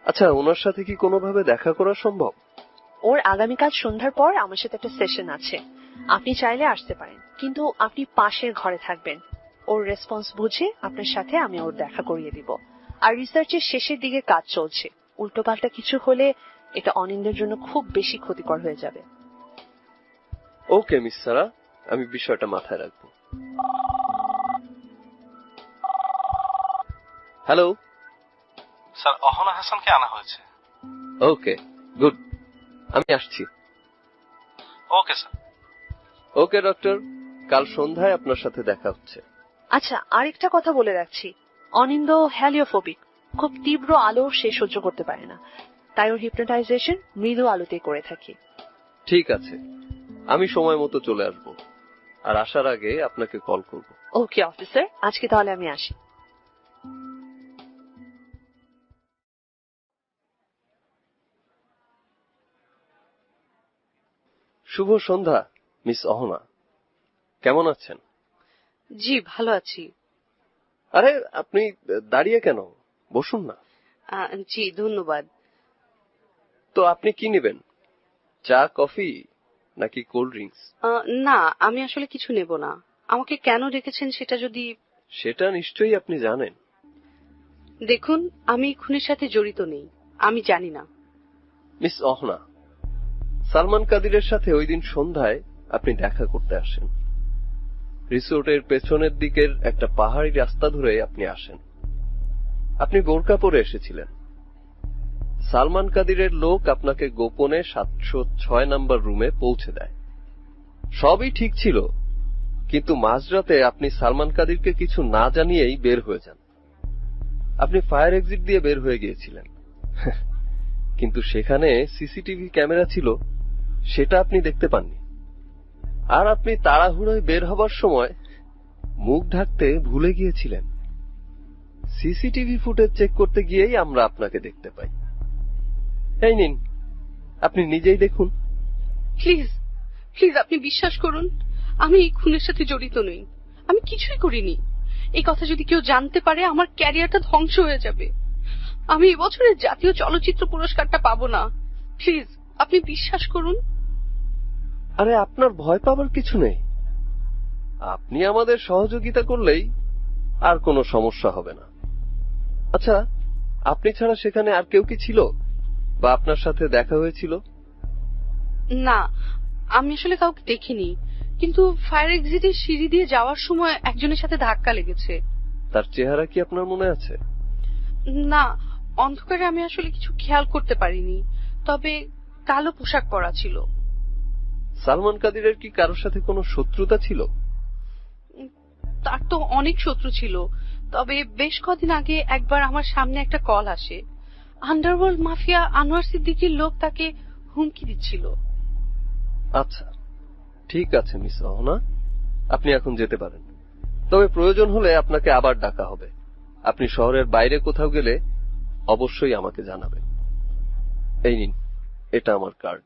আচ্ছা, ওনার সাথে কি কোনোভাবে দেখা করা সম্ভব? ওর আগামীকাল সন্ধ্যার পর আমার সাথে একটা সেশন আছে। আপনি চাইলে আসতে পারেন, কিন্তু আপনি পাশের ঘরে থাকবেন। ওর রেসপন্স বুঝে আপনার সাথে আমি ওর দেখা করিয়ে দিব। আর রিসার্চের শেষের দিকে কাজ চলছে। উল্টোপাল্টা কিছু হলে এটা অনিন্দের জন্য খুব বেশি ক্ষতিকর হয়ে যাবে। ওকে মিস সারা, আমি বিষয়টা মাথায় রাখবো। হ্যালো স্যার, অহনা হাসানকে আনা হয়েছে। ওকে, গুড, আমি আসছি। Okay sir. ওকে ডক্টর, কাল সন্ধ্যায় আপনার সাথে দেখা হচ্ছে। আচ্ছা, আরেকটা কথা বলে রাখছি, অনিন্দ হ্যালিওফোবিক, খুব তীব্র আলো সে সহ্য করতে পারে না, তাই ওর হিপনোটাইজেশন মৃদু আলোতে করে থাকি। ঠিক আছে, আমি সময় মতো চলে আসবো। আর আসার আগে আপনাকে কল করব। ওকে অফিসার, আজকে তাহলে আমি আসি। শুভ সন্ধ্যা মিস অহনা, কেমন আছেন? জি ভালো আছি। আরে আপনি দাঁড়িয়ে কেন, বসুন না। জি ধন্যবাদ। তো আপনি কি নেবেন, চা কফি নাকি কোল্ড ড্রিঙ্কস? না, আমি আসলে কিছু নেব না। আমাকে কেন ডেকেছেন সেটা যদি... সেটা নিশ্চয়ই আপনি জানেন। দেখুন, আমি খুনের সাথে জড়িত নেই, আমি জানি না। মিস অহনা, সালমান কাদিরের সাথে ওই দিন সন্ধ্যায় আপনি দেখা করতে আসেন। রিসোর্টের পেছনের দিকের একটা পাহাড়ি রাস্তা ধরে আপনি আসেন। আপনি বোরকা পরে এসেছিলেন। সালমান কাদিরের লোক আপনাকে গোপনে 706 নম্বর রুমে পৌঁছে দেয়। সবই ঠিক ছিল, কিন্তু মাঝরাতে আপনি সালমান কাদিরকে কিছু না জানিয়েই বের হয়ে যান। আপনি ফায়ার এক্সিট দিয়ে বের হয়ে গিয়েছিলেন, কিন্তু সেখানে সিসিটিভি ক্যামেরা ছিল, সেটা আপনি দেখতে পাননি। আর আপনি তাড়াহুড়োয় বের হবার সময় মুখ ঢাকতে ভুলে গিয়েছিলেন। সিসিটিভি ফুটেজ চেক করতে গিয়েই আমরা আপনাকে দেখতে পাই। এই নিন, আপনি নিজেই দেখুন। প্লিজ প্লিজ আপনি বিশ্বাস করুন, আমি এই খুনের সাথে জড়িত নই, আমি কিছুই করিনি। এই কথা যদি কেউ জানতে পারে আমার ক্যারিয়ারটা ধ্বংস হয়ে যাবে। আমি এবছরের জাতীয় চলচ্চিত্র পুরস্কারটা পাবো না। প্লিজ আপনি বিশ্বাস করুন। আরে আপনার ভয় পাবার কিছু নেই, আপনি আমাদের সহযোগিতা করলেই আর কোনো সমস্যা হবে না। আচ্ছা, আপনি ছাড়া সেখানে আর কেউ কি ছিল, বা আপনার সাথে দেখা হয়েছিল? না, আমি আসলে কাউকে দেখিনি, কিন্তু ফায়ার এক্সিটের সিঁড়ি দিয়ে যাওয়ার সময় একজনের সাথে ধাক্কা লেগেছে। তার চেহারা কি আপনার মনে আছে? না, অন্ধকারে আমি আসলে কিছু খেয়াল করতে পারিনি, তবে কালো পোশাক পরা ছিল। সালমান কাদিরের কি কারোর সাথে কোনো শত্রুতা ছিল? তার তো অনেক শত্রু ছিল, তবে বেশ কদিন আগে একবার আমার সামনে একটা কল আসে। আন্ডারওয়ার্ল্ড মাফিয়া আনোয়ার সিদ্দিকীর লোক তাকে হুমকি দিচ্ছিল। আচ্ছা, ঠিক আছে মিস অহনা, আপনি এখন যেতে পারেন। তবে প্রয়োজন হলে আপনাকে আবার ডাকা হবে। আপনি শহরের বাইরে কোথাও গেলে অবশ্যই আমাকে জানাবেন। এই নিন, এটা আমার কার্ড।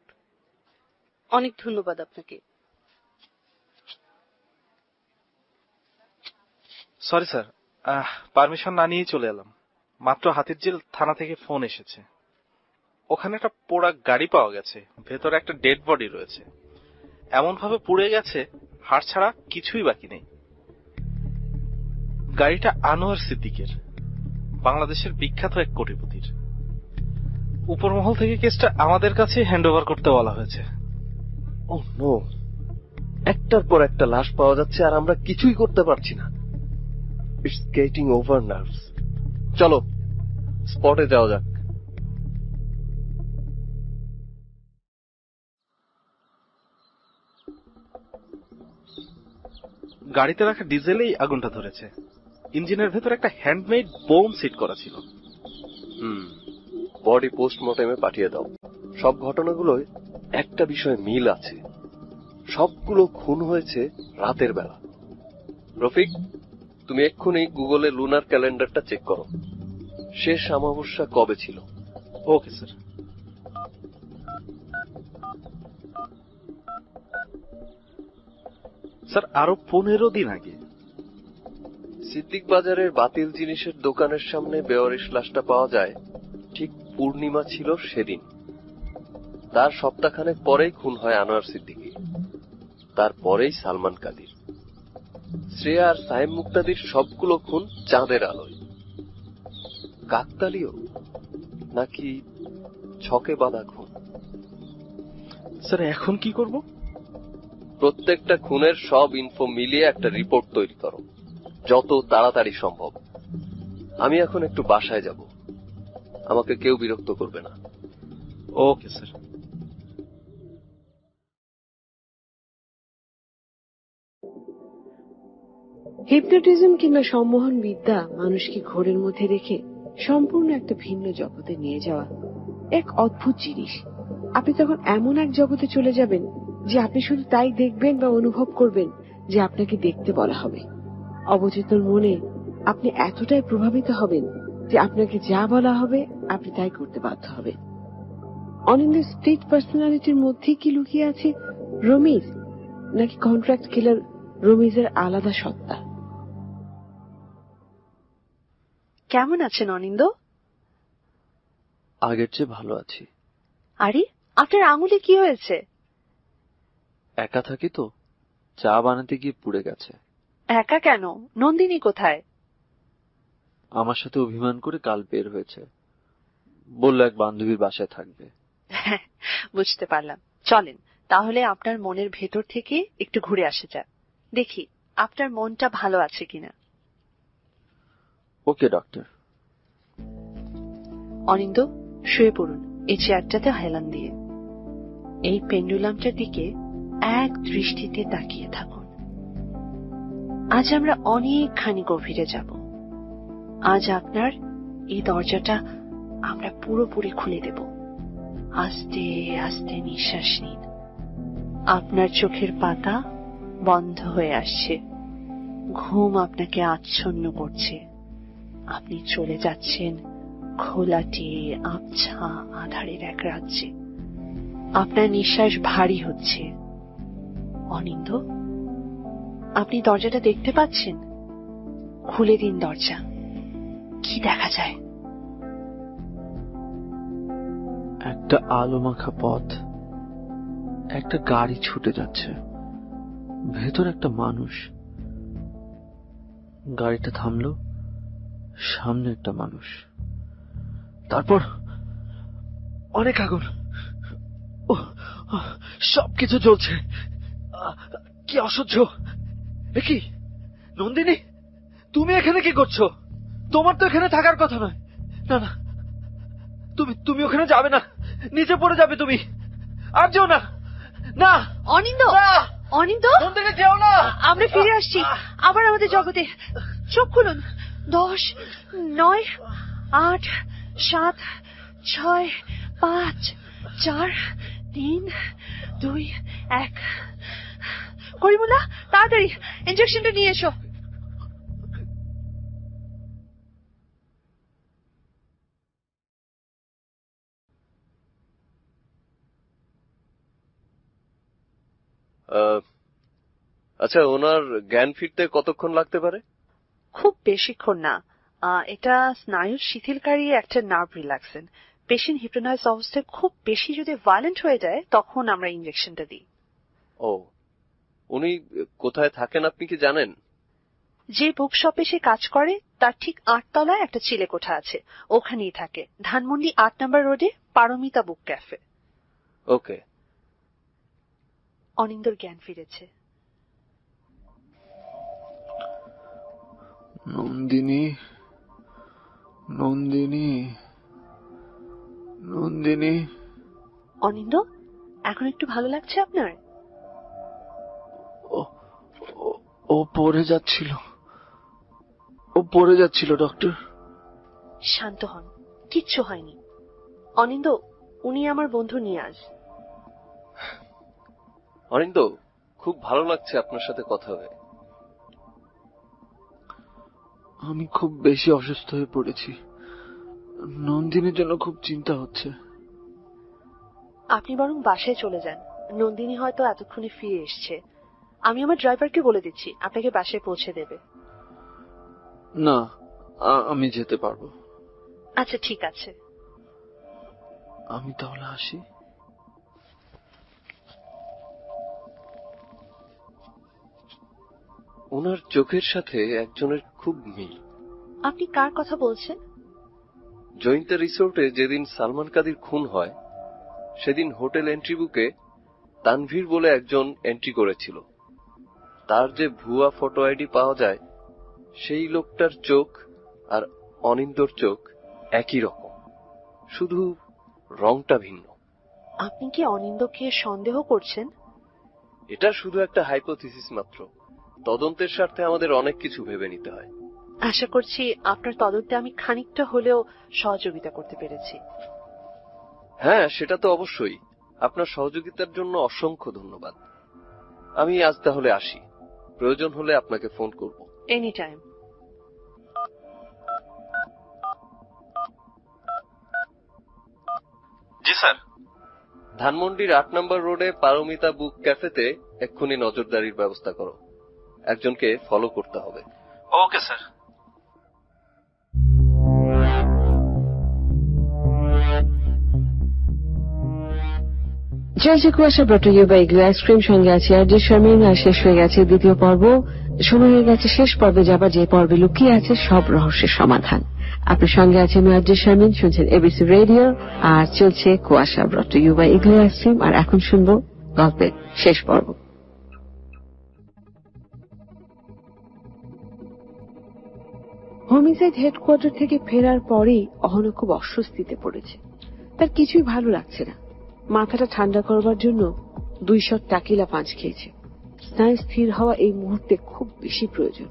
অনেক ধন্যবাদ আপনাকে। সরি স্যার, পারমিশন না নিয়েই চলে এলাম। মাত্র হাতিরঝিল থানা থেকে ফোন এসেছে। ওখানে একটা পোড়া গাড়ি পাওয়া গেছে, ভেতরে একটা ডেড বডি রয়েছে। এমন ভাবে পুড়ে গেছে হাড় ছাড়া কিছুই বাকি নেই। গাড়িটা আনোয়ার সিদ্দিকের, বাংলাদেশের বিখ্যাত এক কোটিপতির। উপরমহল থেকে কেসটা আমাদের কাছে হ্যান্ড ওভার করতে বলা হয়েছে। ও নো, একটার পর একটা লাশ পাওয়া যাচ্ছে আর আমরা কিছুই করতে পারছি না। It's getting over nerves. চলো স্পটে যাওয়া যাক। গাড়িতে রাখা ডিজেলেই আগুনটা ধরেছে। ইঞ্জিনের ভেতর একটা হ্যান্ডমেড বোম সিট করা ছিল। বডি পোস্টমর্টেমে পাঠিয়ে দাও। সব ঘটনাগুলোয় একটা বিষয়ে মিল আছে, সবগুলো খুন হয়েছে রাতের বেলা। রফিক, তুমি এক্ষুনি গুগলে লুনার ক্যালেন্ডারটা চেক করো, শেষ অমাবস্যা কবে ছিল। Okay sir. স্যার, আরো 15 দিন আগে সিদ্দিক বাজারের বাতিল জিনিসের দোকানের সামনে বেওয়ারিশ লাশটা পাওয়া যায়, ঠিক পূর্ণিমা ছিল সেদিন। তার সপ্তাহখানেক পরেই খুন হয় আনোয়ার সিদ্দিকী, তারপরেই সালমান কাদির। শ্রেয়া আর সাইম মুক্তাদির সবগুলো খুন চাঁদের আলোয়। কাকতালীয় নাকি ছকে বাঁধা খুন? স্যার, এখন কি করব? প্রত্যেকটা খুনের সব ইনফো মিলিয়ে একটা রিপোর্ট তৈরি করো, যত তাড়াতাড়ি সম্ভব। আমি এখন একটু বাসায় যাব, আমাকে কেউ বিরক্ত করবে না। Okay sir. হিপনোটিজম কিংবা সম্মোহন বিদ্যা মানুষকে ঘোরের মধ্যে রেখে সম্পূর্ণ একটা ভিন্ন জগতে নিয়ে যাওয়া এক অদ্ভুত জিনিস। আপনি তখন এমন এক জগতে চলে যাবেন যে আপনি শুধু তাই দেখবেন বা অনুভব করবেন যে আপনাকে দেখতে বলা হবে। অবচেতন মনে আপনি এতটাই প্রভাবিত হবেন যে আপনাকে যা বলা হবে আপনি তাই করতে বাধ্য হবেন। অনিন্দের স্প্লিট পার্সোনালিটির মধ্যে কি লুকিয়ে আছে রমিজ, নাকি কন্ট্রাক্ট কিলার রমিজের আলাদা সত্তা? কেমন আছেন অনিন্দ? আগের চেয়ে ভালো আছি। আরে আপনার আঙুলে কি হয়েছে? একা থাকি তো, চা বানাতে গিয়ে পুড়ে গেছে। একা কেন? নন্দিনী কোথায়? আমার সাথে অভিমান করে কাল বের হয়েছে, বলল এক বান্ধবীর বাসায় থাকবে। বুঝতে পারলাম। চলেন তাহলে আপনার মনের ভেতর থেকে একটু ঘুরে আসে যাক, দেখি আপনার মনটা ভালো আছে কিনা। ওকে ডক্টর। অনিন্দ, শুয়ে পড়ুন এই চেয়ারটাতে হেলান দিয়ে। এই পেন্ডুলামটার দিকে এক দৃষ্টিতে তাকিয়ে থাকুন। আজ আমরা অনেকখানি গভীরে যাব। আজ আপনার এই দরজাটা আমরা পুরোপুরি খুলে দেব। আস্তে আস্তে নিঃশ্বাস নিন। আপনার চোখের পাতা বন্ধ হয়ে আসছে, ঘুম আপনাকে আচ্ছন্ন করছে। আপনি চলে যাচ্ছেন খোলাটে আবছা আধারের এক রাজ্যে। আপনার নিঃশ্বাস ভারী হচ্ছে। অনিন্দ, আপনি দরজাটা দেখতে পাচ্ছেন? খুলে দিন দরজা। কি দেখা যায়? একটা আলো মাখা পথ, একটা গাড়ি ছুটে যাচ্ছে, ভেতর একটা মানুষ। গাড়িটা থামলো, সামনে একটা মানুষ, তারপর অনেক আগুন। সবকিছু জ্বলছে, কি অসহ্য। কি নন্দিনী, তুমি এখানে কি করছো? তোমার তো এখানে থাকার কথা নয়। না না, তুমি ওখানে যাবে না, নিচে পড়ে যাবে তুমি। আর যেও না। না অনিন্দ, অনিন্দ, নন্দিনী যেও না। আমরা ফিরে আসছি আবার আমাদের জগতে। চোখ খুলুন। 10, 9, 8, 7, 6, 5, 4, 3, 2, 1। করিমুল্লাহ, তাড়াতাড়ি ইনজেকশনটা নিয়ে এসো। আচ্ছা, ওনার জ্ঞান ফিরতে কতক্ষণ লাগতে পারে? খুব বেশিক্ষণ না। এটা স্নায়ু শিথিলকারী একটা নার্ভ রিল্যাক্সেন। পেশেন্ট হিপনোটাইজ অবস্থায় খুব বেশি যদি ভায়োলেন্ট হয়ে যায় তখন আমরা ইনজেকশনটা দিই। ও, উনি কোথায় থাকেন আপনি কি জানেন? যে বুকশপে সে কাজ করে তার ঠিক 8 তলায় একটা চিলে কোঠা আছে, ওখানেই থাকে। ধানমন্ডি 8 নম্বর রোডে পারমিতা বুক ক্যাফে। ওকে। অনিন্দর জ্ঞান ফিরেছে। নন্দিনী, নন্দিনী, নন্দিনী। অনিন্দ, এখন একটু ভালো লাগছে আপনার? ও পড়ে যাচ্ছিল, ও পড়ে যাচ্ছিল ডক্টর। শান্ত হন, কিচ্ছু হয়নি। অনিন্দ, উনি আমার বন্ধু নিয়াজ। অনিন্দ, খুব ভালো লাগছে আপনার সাথে কথা হয়ে। আমি খুব বেশি অসুস্থ হয়ে পড়েছি, নন্দিনীর জন্য খুব চিন্তা হচ্ছে। আপনি বরং বাসায় চলে যান, নন্দিনী হয়তো এতক্ষণে ফিরে এসছে। আমি আমার ড্রাইভারকে বলে দিচ্ছি আপনাকে বাসায় পৌঁছে দেবে। না, আমি যেতে পারবো। আচ্ছা ঠিক আছে, আমি তাহলে আসি। ওনার চোখের সাথে একজনের খুব মিল। আপনি কার কথা বলছেন? জয়ন্তা রিসোর্টে যেদিন সালমান কাদির খুন হয় সেদিন হোটেল এন্ট্রি বুকে তানভীর বলে একজন এন্ট্রি করেছিল। তার যে ভুয়া ফটো আইডি পাওয়া যায়, সেই লোকটার চোখ আর অনিন্দর চোখ একই রকম, শুধু রংটা ভিন্ন। আপনি কি অনিন্দকে সন্দেহ করছেন? এটা শুধু একটা হাইপোথিসিস মাত্র। তদন্তের স্বার্থে আমাদের অনেক কিছু ভেবে নিতে হয়। আশা করছি আপনার তদন্তে আমি খানিকটা হলেও সহযোগিতা করতে পেরেছি। হ্যাঁ, সেটা তো অবশ্যই। আপনার সহযোগিতার জন্য অসংখ্য ধন্যবাদ। আমি আজ তাহলে আসি। প্রয়োজন হলে আপনাকে ফোন করব। Any time. জি স্যার। ধানমন্ডির 8 নম্বর রোডে পারমিতা বুক ক্যাফেতে এক্ষুনি নজরদারির ব্যবস্থা করো। একজনকে ফলো করতে হবে। Okay sir. চলছে কুয়াশা brought you by glow ice cream, সঙ্গে আছে আরজে শারমিন। আর শেষ হয়ে গেছে দ্বিতীয় পর্ব। সময় হয়ে গেছে শেষ পর্বে যাবার, যে পর্বে লুকিয়ে আছে সব রহস্যের সমাধান। আপনার সঙ্গে আছে আমি আরজে শারমিন, শুনছেন এবিসি রেডিও, আর চলছে কুয়াশা brought you by glow ice cream. আর এখন শুনবো গল্পের শেষ পর্ব। হোমিসাইড হেডকোয়ার্টার থেকে ফেরার পরেই অহনা খুব অস্বস্তিতে পড়েছে। তার কিছুই ভালো লাগছে না। মাথাটা ঠান্ডা করবার জন্য 2 শট টাকিলা পাঁচ খেয়েছে। স্নায়ু স্থির হওয়া এই মুহূর্তে খুব বেশি প্রয়োজন।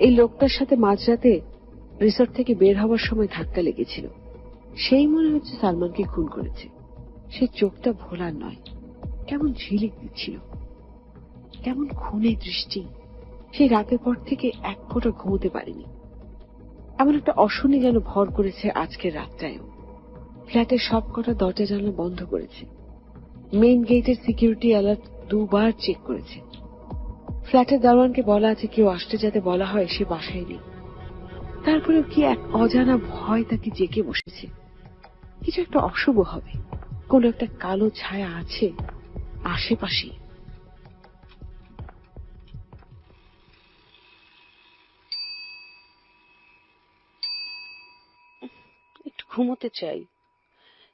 এই লোকটার সাথে মাঝরাতে রিসর্ট থেকে বের হওয়ার সময় ধাক্কা লেগেছিল। সেই মনে হচ্ছে সালমানকে খুন করেছে। সে চোখটা ভোলার নয়, কেমন ঝিলিক দিচ্ছিল, কেমন খুনে দৃষ্টি। সেই রাতের পর থেকে এক ফোঁটা ঘুমোতে পারেনি। এমন একটা অশনি যেন ভর করেছে আজকের রাতটায়ও। ফ্ল্যাটের সব কটা দরজা জানলা বন্ধ করেছে। মেইন গেটের সিকিউরিটি অ্যালার্ট 2 বার চেক করেছে। ফ্ল্যাটের দারোয়ানকে বলা আছে কেউ আসতে যাতে বলা হয় সে বাসায় নেই। তারপরেও কি এক অজানা ভয় তাকে জেগে বসেছে। কিছু একটা অশুভ হবে, কোন একটা কালো ছায়া আছে আশেপাশে। একটু ঘুমোতে চাই।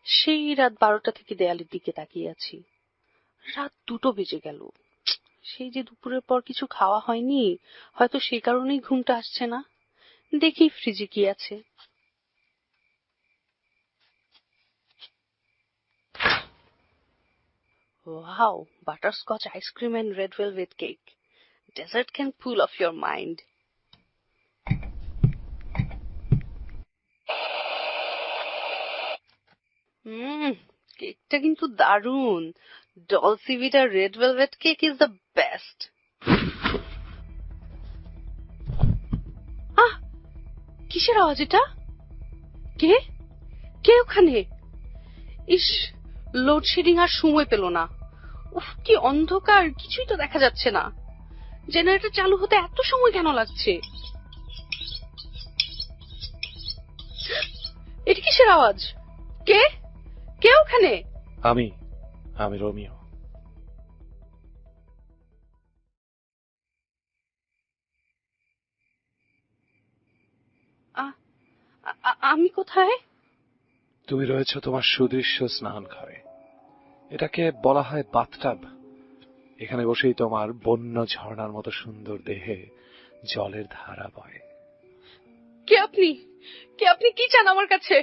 সেই রাত 12টা থেকে দেয়ালের দিকে তাকিয়ে আছি। রাত 2টো বেজে গেল। সেই যে দুপুরের পর কিছু খাওয়া হয়নি, হয়তো সেই কারণেই ঘুমটা আসছে না। দেখি ফ্রিজে কি আছে। Wow, butterscotch ice cream and red velvet cake. Dessert can pull off your mind. কেকটা কিন্তু দারুণ। Dolce Vita red velvet cake is the best. কিসের আওয়াজ এটা? কে কে ওখানে? ইস, লোডশেডিং আর সময় পেল না। উফ, কি অন্ধকার, কিছুই তো দেখা যাচ্ছে না। জেনারেটর চালু হতে এত সময় কেন লাগছে? এটা কিসের আওয়াজ? কে কে ওখানে? আমি রোমিও। আমি কোথায়? তুমি রয়েছো তোমার সুদৃশ্য স্নান ঘরে। এটাকে বলা হয় বাথটাব। এখানে বসেই তোমার বন্য ঝর্ণার মতো সুন্দর দেহে জলের ধারা বয়। কে আপনি? কে আপনি? কি চান আমার কাছে?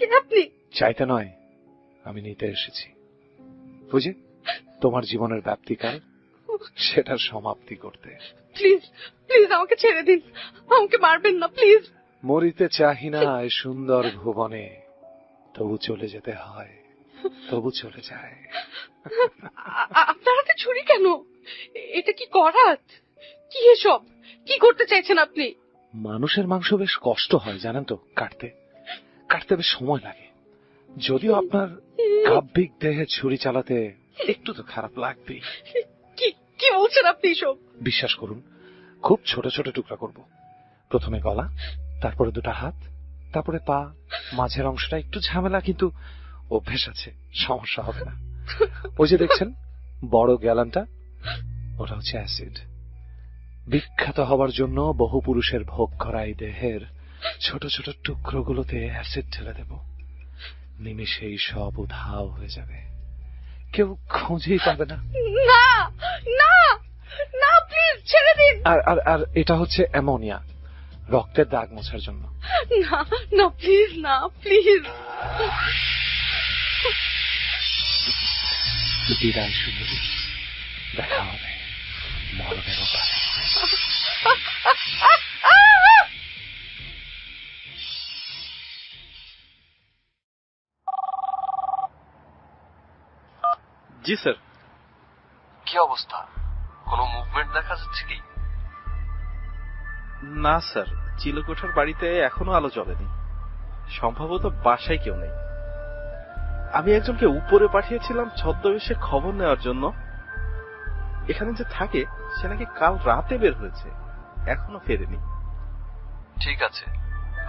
কে আপনি? চাইতে নয়, আমি নিতে এসেছি। বুঝি তোমার জীবনের ব্যাপ্তিকাল, সেটার সমাপ্তি করতে। প্লিজ প্লিজ আমাকে ছেড়ে দিন, আমাকে মারবেন না প্লিজ। মরিতে চাহি না এই সুন্দর ভুবনে, তবু চলে যেতে হয়, তবু চলে যায়। আপনার হাতে ছুরি কেন? এটা কি করাত? কি এসব? কি করতে চাইছেন আপনি? মানুষের মাংস বেশ কষ্ট হয় জানেন তো, কাটতে কাটতে বেশ সময় লাগে। যদিও আপনার কাব্যিক দেহে ছুরি চালাতে একটু তো খারাপ লাগবেই। কি বলছেন আপনি সব? বিশ্বাস করুন, খুব ছোট ছোট টুকরা করব। প্রথমে গলা, তারপরে 2টা হাত, তারপরে পা। মাঝের অংশটা একটু ঝামেলা, কিন্তু অভ্যেস আছে, সমস্যা হবে না। ওই যে দেখছেন বড় গ্যালানটা, ওটা হচ্ছে অ্যাসিড। বিখ্যাত হবার জন্য বহু পুরুষের ভোগ করা এই দেহের ছোট ছোট টুকরোগুলোতে অ্যাসিড ঢেলে দেব। নিমিষেই সব উধাও হয়ে যাবে, কেউ খুঁজেই পাবে না। না না না, প্লিজ ছেড়ে দিন। আর এটা হচ্ছে অ্যামোনিয়া, রক্তের দাগ মোছার জন্য। না না, প্লিজ না, প্লিজ। বিদায় সুন্দরী, দেখা হবে মরণের ওপারে। জি স্যার। কি অবস্থা? কোনো মুভমেন্ট দেখা যাচ্ছে কি? না স্যার, চিলেকোঠার বাড়িতে এখনো আলো জ্বলেনি। সম্ভবত বাসায় কেউ নেই। আমি একজনকে উপরে পাঠিয়েছিলাম ছদ্মবেশে খবর নেওয়ার জন্য। এখানে যে থাকে সে নাকি কাল রাতে বের হয়েছে, এখনো ফেরেনি। ঠিক আছে,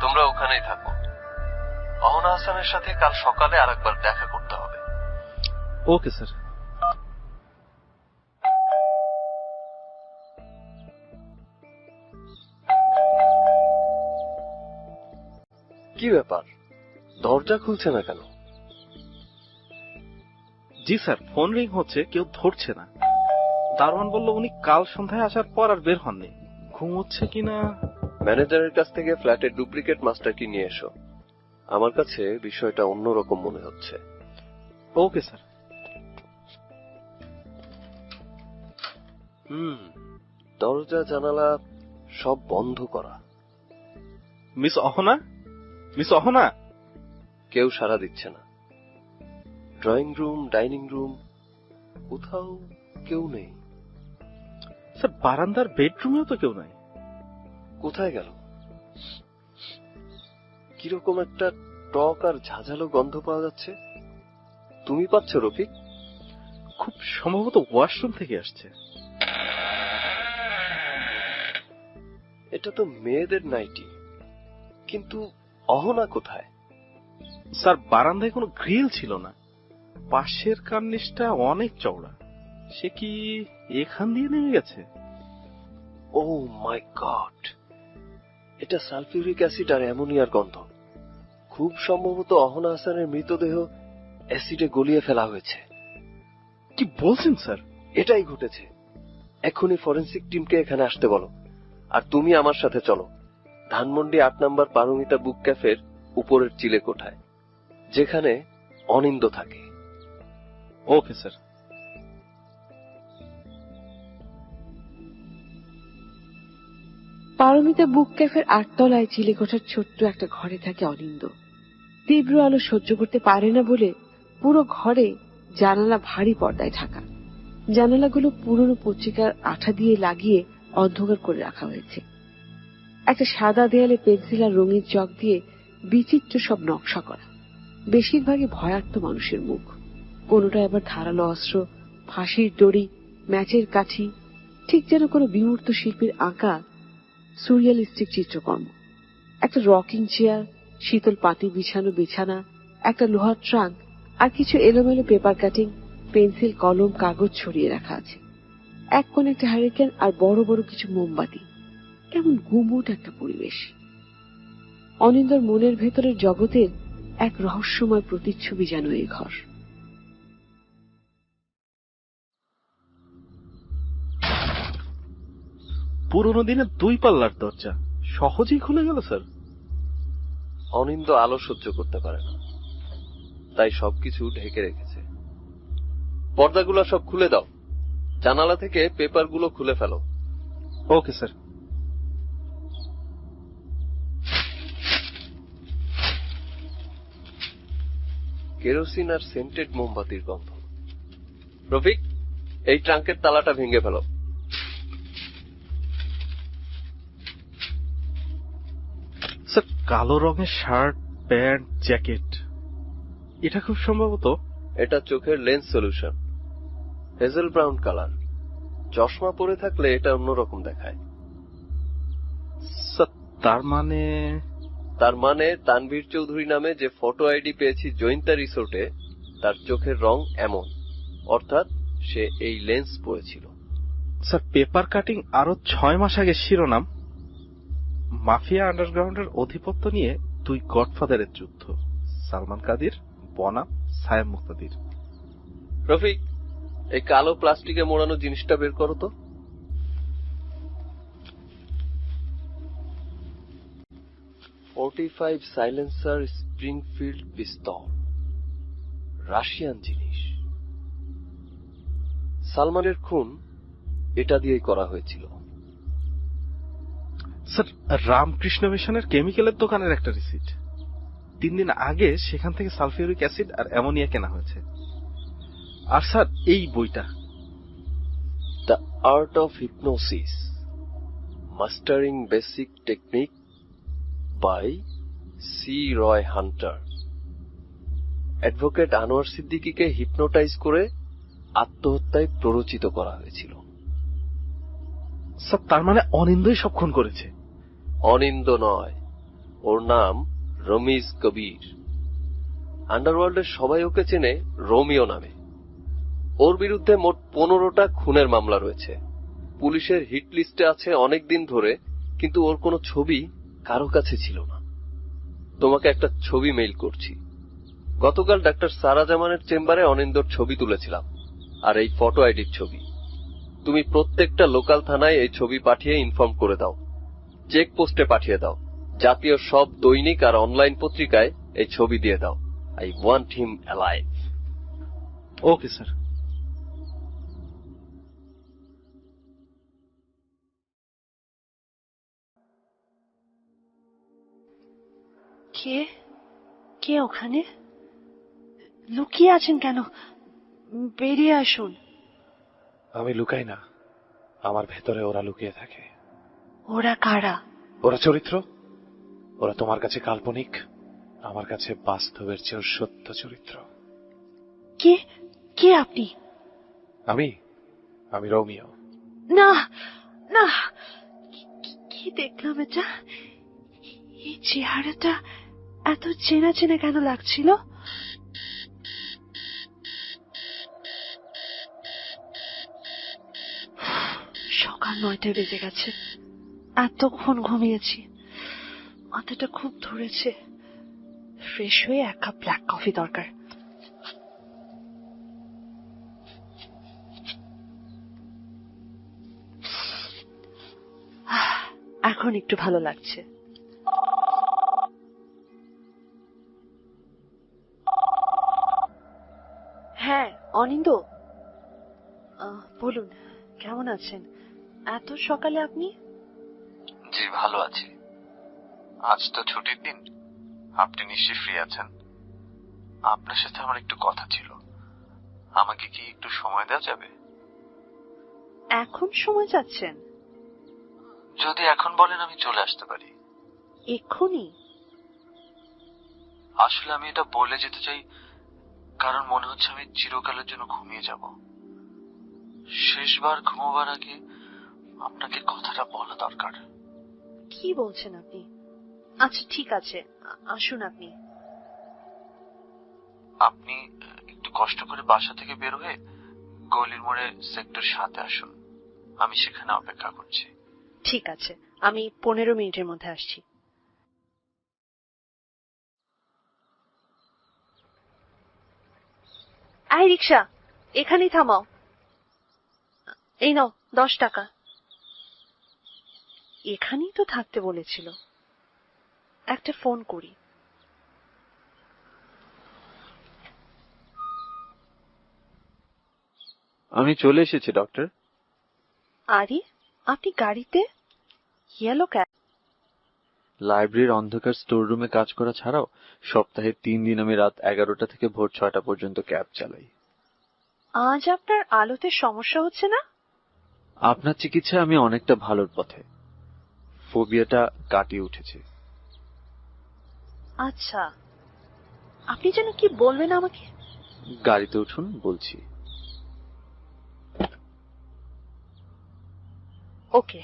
তোমরা ওখানেই থাকো। অহনা হাসানের সাথে কাল সকালে আরেকবার দেখা করতে হবে। Okay sir. কি ব্যাপার, দরজা খুলছে না কেন? জি স্যার, ফোন রিং হচ্ছে, কেউ ধরছে না। দারোয়ান বলল উনি কাল সন্ধ্যায় আসার পর আর বের হননি। ঘুমোচ্ছে কিনা। ম্যানেজারের কাছ থেকে ফ্ল্যাটের ডুপ্লিকেট মাস্টার কি নিয়ে এসো। আমার কাছে বিষয়টা অন্যরকম মনে হচ্ছে। Okay sir. দরজা জানালা সব বন্ধ করা। Miss Ahona, miss Ahona. কেউ সাড়া দিচ্ছে না। ড্রয়িং রুম, ডাইনিং রুম, কোথাও কেউ নেই। স্যার, বারান্দার বেডরুমেও তো কেউ নাই। কোথায় গেল? কিরকম একটা টক আর ঝাঁঝালো গন্ধ পাওয়া যাচ্ছে। তুমি পাচ্ছ রফিক? খুব সম্ভবত ওয়াশরুম থেকে আসছে। এটা তো মেয়েদের নাইটি, কিন্তু অহনা কোথায়? স্যার, বারান্দায় কোনো গ্রিল ছিল না। পাশের কার্নিশটা অনেক চওড়া। সে কি এখান দিয়ে নেমে গেছে? ও মাই গড, এটা সালফিউরিক অ্যাসিড আর অ্যামোনিয়ার গন্ধ। খুব সম্ভবত অহনা হাসানের মৃতদেহ অ্যাসিডে গলিয়ে ফেলা হয়েছে। কি বলছেন স্যার? এটাই ঘটেছে। এখনই ফরেনসিক টিমকে এখানে আসতে বলো। আর তুমি আমার সাথে চলো, ধানমন্ডি 8 নম্বর পারমিতা বুক ক্যাফের উপরের চিলেকোঠায়, যেখানে অনিন্দ থাকে। Okay sir. পারমিতা বুক ক্যাফের 8 তলায় চিলেকোঠার ছোট্ট একটা ঘরে থাকে অনিন্দ। তীব্র আলো সহ্য করতে পারে না বলে পুরো ঘরে জানালা ভারী পর্দায় ঢাকা। জানালাগুলো পুরনো পত্রিকার আঠা দিয়ে লাগিয়ে অন্ধকার করে রাখা হয়েছে। একটা সাদা দেয়ালে পেন্সিল আর রঙিন চক দিয়ে বিচিত্র সব নকশা করা। বেশিরভাগই ভয়ার্ত মানুষের মুখ, কোনোটা আবার ধারালো অস্ত্র, ফাঁসির দড়ি, ম্যাচের কাঠি, ঠিক যেন কোনো বিমূর্ত শিল্পীর আঁকা সুরিয়ালিস্টিক চিত্রকর্ম। একটা রকিং চেয়ার, শীতল পাটি বিছানো বিছানা, একটা লোহার ট্রাঙ্ক আর কিছু এলোমেলো পেপার কাটিং, পেন্সিল, কলম, কাগজ ছড়িয়ে রাখা আছে। এক কোণে একটা হারিকেন আর বড় বড় কিছু মোমবাতি। কেমন গুমোট একটা পরিবেশ। অনিন্দর মনের ভেতরের জগতের এক রহস্যময় প্রতিচ্ছবি যেন এই ঘর। পুরোনো দিনের 2 পাল্লার দরজা সহজেই খুলে গেল স্যার। অনিন্দ আলো সহ্য করতে পারে না, তাই সবকিছু ঢেকে রেখেছে। পর্দাগুলো সব খুলে দাও, জানালা থেকে পেপারগুলো খুলে ফেলো। Okay sir. কেরোসিন আর সেন্টেড মোমবাতির গন্ধ। রফিক, এই ট্রাঙ্কের তালাটা ভেঙে ফেলো। স্যার, কালো রঙের শার্ট, প্যান্ট, জ্যাকেট, এটা খুব সম্ভবত। এটা চোখের lens solution, hazel brown colour. চশমা পরে থাকলে এটা অন্যরকম দেখায়। স্যার, তার মানে তানভীর চৌধুরী নামে যে ফটো আইডি পেয়েছি জৈন্তা রিসোর্টে, তার চোখের রং এমন, অর্থাৎ সে এই লেন্স পরেছিল। স্যার, পেপার কাটিং আরো 6 মাস আগে শিরোনাম, মাফিয়া আন্ডারগ্রাউন্ডের অধিপত্য নিয়ে 2 গডফাদারের যুদ্ধ, সালমান কাদির বনাম সায়েম মুক্তাদির। রফিক, এই কালো প্লাস্টিকে মোড়ানো জিনিসটা বের করো তো। .45 সাইলেন্সার স্প্রিংফিল্ড পিস্তল, রাশিয়ান জিনিস। সালমানের খুন এটা দিয়েই করা হয়েছিল। স্যার, রামকৃষ্ণ মিশনের কেমিক্যালের দোকানের একটা রিসিট। 3 দিন আগে সেখান থেকে সালফিউরিক অ্যাসিড আর অ্যামোনিয়া কেনা হয়েছে। আর স্যার, এই বইটা the art of hypnosis, mastering basic technique by C Roy Hunter. Advocate Anwar সিদ্দিকীকে হিপনোটাইজ করে আত্মহত্যায় প্ররোচিত করা হয়েছিল। স্যার, তার মানে অনিন্দই সব খুন করেছে? অনিন্দ নয়, ওর নাম রমিজ কবির। আন্ডারওয়ার্ল্ডের সবাই ওকে চেনে রোমিও নামে। ওর বিরুদ্ধে মোট 15টা খুনের মামলা রয়েছে। পুলিশের হিট লিস্টে আছে অনেকদিন ধরে, কিন্তু ওর কোনো ছবি কারো কাছে ছিল না। তোমাকে একটা ছবি মেইল করছি। গতকাল ডাক্তার সারা জামানের চেম্বারে অনিন্দর ছবি তুলেছিলাম, আর এই ফটো আইডির ছবি। তুমি প্রত্যেকটা লোকাল থানায় এই ছবি পাঠিয়ে ইনফর্ম করে দাও, চেক পোস্টে পাঠিয়ে দাও, জাতীয় সব দৈনিক আর অনলাইন পত্রিকায় এই ছবি দিয়ে দাও। I want him alive. Okay sir. কে কে ওখানে? লুকিয়ে আছেন কেন? বেরিয়ে আসুন। আমি লুকাই না, আমার ভেতরে ওরা লুকিয়ে থাকে। ওরা কারা? ওরা চরিত্র। ওরা তোমার কাছে কাল্পনিক, আমার কাছে বাস্তবের চেয়েও সত্য চরিত্র। কে কে আপনি? আমি রোমিও। না না, কি দেখলাম এটা? এই চেহারাটা এত চেনা চেনা কেন লাগছিল? সকাল 9টায় বেজে গেছে। এতক্ষণ ঘুমিয়েছি, মাথাটা খুব ধরেছে। ফ্রেশ হয়ে 1 কাপ ব্ল্যাক কফি দরকার। এখন একটু ভালো লাগছে। হ্যাঁ অনিন্দ, বলুন কেমন আছেন? এত সকালে আপনি? জি ভালো আছি। আজ তো ছুটির দিন, আপনি নিশ্চয়ই ফ্রি আছেন। আপনার সাথে আমার একটু কথা ছিল। আমাকে কি একটু সময় দেওয়া যাবে? এখন সময় যাচ্ছেন? যদি এখন বলেন আমি চলে আসতে পারি। এক্ষুনি? আসলে আমি এটা বলে যেতে চাই কারণ মনে হচ্ছে আমি চিরকালের জন্য ঘুমিয়ে যাব। শেষবার ঘুমাবার আগে আপনাকে কথাটা বলা দরকার। কি বলছেন আপনি? আচ্ছা ঠিক আছে, আসুন আপনি। আপনি একটু কষ্ট করে বাসা থেকে বের হয়ে গলির মোড়ে সেক্টর 7-এ আসুন। আমি সেখানে অপেক্ষা করছি। ঠিক আছে, আমি 15 মিনিটের মধ্যে আসছি। এই রিক্সা, এখানেই থামাও। এই নাও 10 টাকা। এখানেই তো থাকতে বলেছিল। একটা ফোন করি। আমি চলে এসেছি ডক্টর। আরে আপনি গাড়িতে? Yellow cab? লাইব্রেরির অন্ধকার স্টোর রুমে কাজ করা ছাড়াও সপ্তাহে 3 দিন আমি রাত 11টা থেকে ভোর 6টা পর্যন্ত ক্যাব চালাই। আজ আপনার আলোতে সমস্যা হচ্ছে না? আপনার চিকিৎসায় আমি অনেকটা ভালোর পথে। ফোবিয়াটা কাটিয়ে উঠেছে। আচ্ছা, আপনি যেন কি বলবেন আমাকে? গাড়িতে উঠুন, বলছি। ওকে।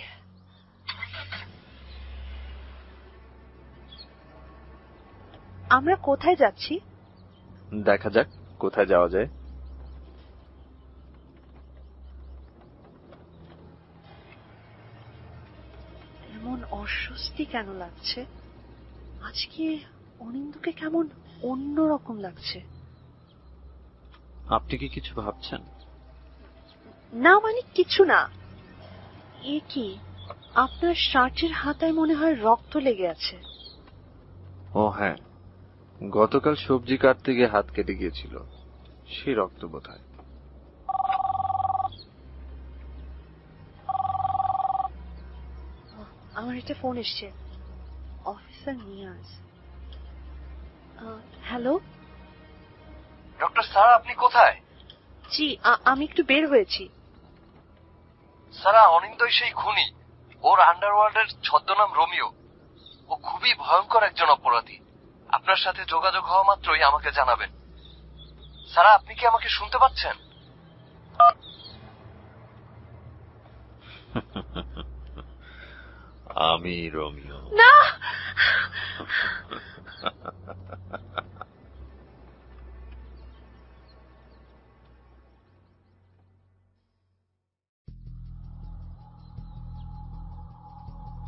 আমরা কোথায় যাচ্ছি? দেখা যাক কোথায় যাওয়া যায়। এমন অস্বস্তি কেন লাগছে? আজকে অনিন্দকে কেমন অন্যরকম লাগছে। আপনি কি কিছু ভাবছেন? না মানে কিছু না। এ কি, আপনার শার্টের হাতায় মনে হয় রক্ত লেগে আছে। ও হ্যাঁ, গতকাল সবজি কাটতে গিয়ে হাত কেটে গিয়েছিল, সেই রক্ত বোধহয়। আমার একটা ফোন এসছে। Officer Niaz. Hello doctor sir, আপনি কোথায়? জি, আমি একটু বের হয়েছি। সারা, অনিন্দই সেই খুনি। ওর আন্ডারওয়ার্ল্ডের ছদ্মনাম রোমিও। ও খুবই ভয়ঙ্কর একজন অপরাধী। আপনার সাথে যোগাযোগ হওয়া মাত্রই আমাকে জানাবেন। সারা, আপনি কি আমাকে শুনতে পাচ্ছেন? আমি রোমিও। না,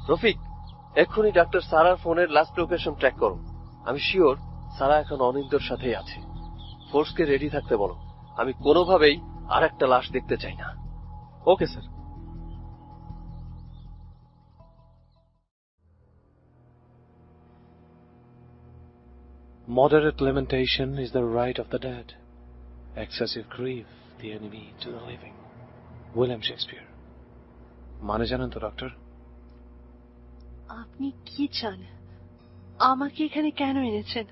রফিক, এক্ষুনি ডাক্তার সারার ফোনের লাস্ট লোকেশন ট্র্যাক করো। আমি শিওর সারা এখন অনিন্দর সাথেই আছে। ফোর্সকে রেডি থাকতে বলো। আমি কোনোভাবেই আর একটা লাশ দেখতে চাই না। Okay sir. Moderate lamentation is the right of the dead. Excessive grief, the enemy to the living. William Shakespeare. মানে জানেন তো ডক্টর? আপনি কি চান? আমাকে এখানে কেন এনেছেন?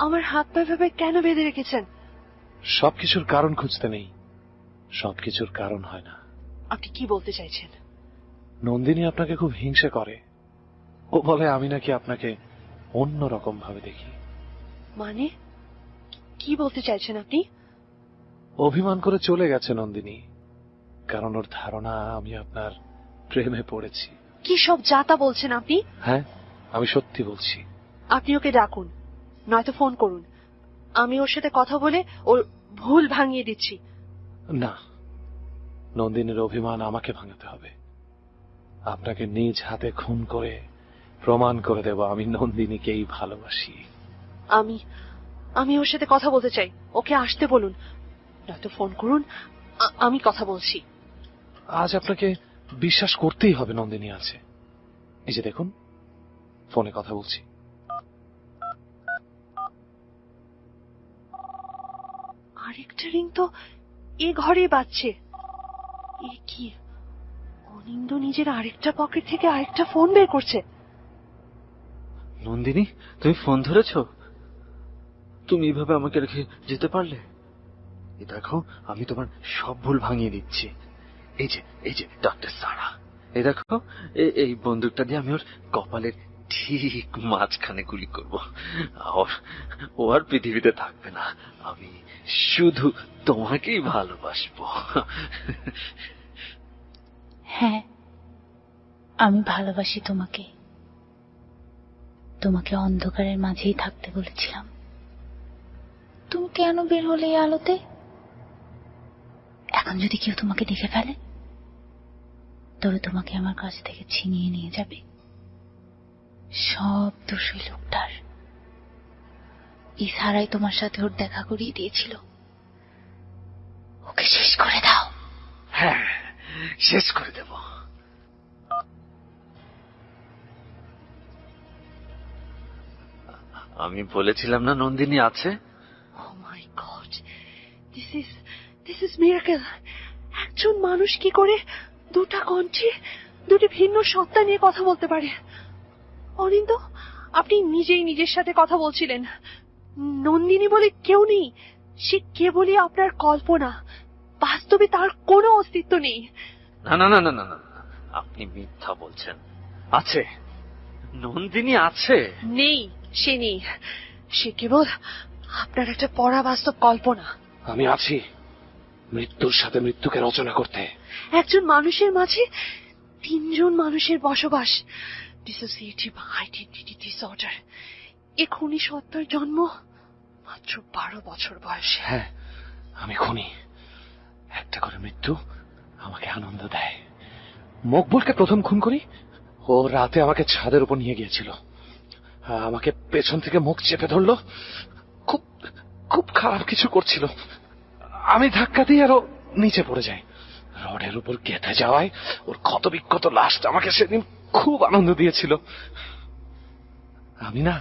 আমার হাত পা ভাবে কেন বেঁধে রেখেছেন? সবকিছুর কারণ খুঁজতে নেই, সবকিছুর কারণ হয় না। আপনি কি বলতে চাইছেন? নন্দিনী আপনাকে খুব হিংসে করে। ও বলে আমি নাকি আপনাকে অন্য রকম ভাবে দেখি। মানে কি বলতে চাইছেন আপনি? অভিমান করে চলে গেছে নন্দিনী, কারণ ওর ধারণা আমি আপনার প্রেমে পড়েছি। কি সব যাতা বলছেন আপনি? হ্যাঁ, আমি সত্যি বলছি। আপনি ওকে ডাকুন, নয়তো ফোন করুন। আমি ওর সাথে কথা বলে ওর ভুল ভাঙিয়ে দিচ্ছি। না, নন্দিনীর অভিমান আমাকে ভাঙাতে হবে। আপনাকে নিজ হাতে খুন করে প্রমাণ করে দেব আমি নন্দিনীকেই ভালোবাসি। আমি ওর সাথে কথা বলতে চাই। ওকে আসতে বলুন, নয়তো ফোন করুন। আমি কথা বলছি। আজ আপনাকে বিশ্বাস করতেই হবে নন্দিনী আছে। এই যে দেখুন, ফোনে কথা বলছি। আরেকটা রিং তো এ ঘরে বাজছে। এ কি? অনিন্দ নিজের আরেকটা পকেট থেকে আরেকটা ফোন বের করছে। নন্দিনী, তুমি ফোন ধরেছো? তুমি এইভাবে আমাকে রেখে যেতে পারলে? এই দেখো, আমি তোমার সব ভুল ভাঙিয়ে দিচ্ছি। এই যে ডাক্তার সারা, এই দেখো, এই বন্দুকটা দিয়ে আমি ওর কপালের ঠিক মাঝখানে গুলি করব। ও আর পৃথিবীতে থাকবে না। আমি শুধু তোমাকেই ভালোবাসবো। হ্যাঁ, আমি ভালোবাসি তোমাকে। তোমাকে অন্ধকারের মাঝেই থাকতে বলেছিলাম। তুমি কেন বের হলে এই আলোতে? এখন যদি কেউ তোমাকে দেখে ফেলে, তবে তোমাকে আমার কাছ থেকে ছিনিয়ে নিয়ে যাবে। সব দোষ ওই লোকটার। ইশারায় তোমার সাথে ওর দেখা করিয়ে দিয়েছিল। ওকে শেষ করে দাও। হ্যাঁ, শেষ করে দেব। আমি বলেছিলাম না নন্দিনী আছে? Oh my God, this is miracle. একজন মানুষ কি করে দুটা কণ্ঠে দুটি ভিন্ন সত্তা নিয়ে কথা বলতে পারে? অনিন্দ, আপনি নিজেই নিজের সাথে কথা বলছিলেন। নন্দিনী বলে কেউ নেই। সে কেবলই আপনার কল্পনা। বাস্তবে তার কোনো অস্তিত্ব নেই। না না না না না না, আপনি মিথ্যা বলছেন। আছে, নন্দিনী আছে। নেই, সে নেই। সে কেবল আপনার একটা পরাবাস্তব কল্পনা। আমি আছি মৃত্যুর সাথে মৃত্যুকে রচনা করতে। একজন মানুষের মাঝে তিনজন মানুষের বসবাস। Dissociative identity disorder. এ খুনি সত্তার জন্ম মাত্র 12 বছর বয়সে। হ্যাঁ, আমি খুনি। একটা করে মৃত্যু আমাকে আনন্দ দেয়। মকবুলকে প্রথম খুন করি। ও রাতে আমাকে ছাদের উপর নিয়ে গিয়েছিল। আমাকে পেছন থেকে মুখ চেপে ধরলো। খুব খুব খারাপ কিছু করছিল। আমি ধাক্কা দিই আর ও নিচে পড়ে যায়। রডের উপর গেঁথে যাওয়ায় ওর ক্ষতবিক্ষত লাশটা আমাকে সেদিন খুব আনন্দ দিয়েছিল। আমি না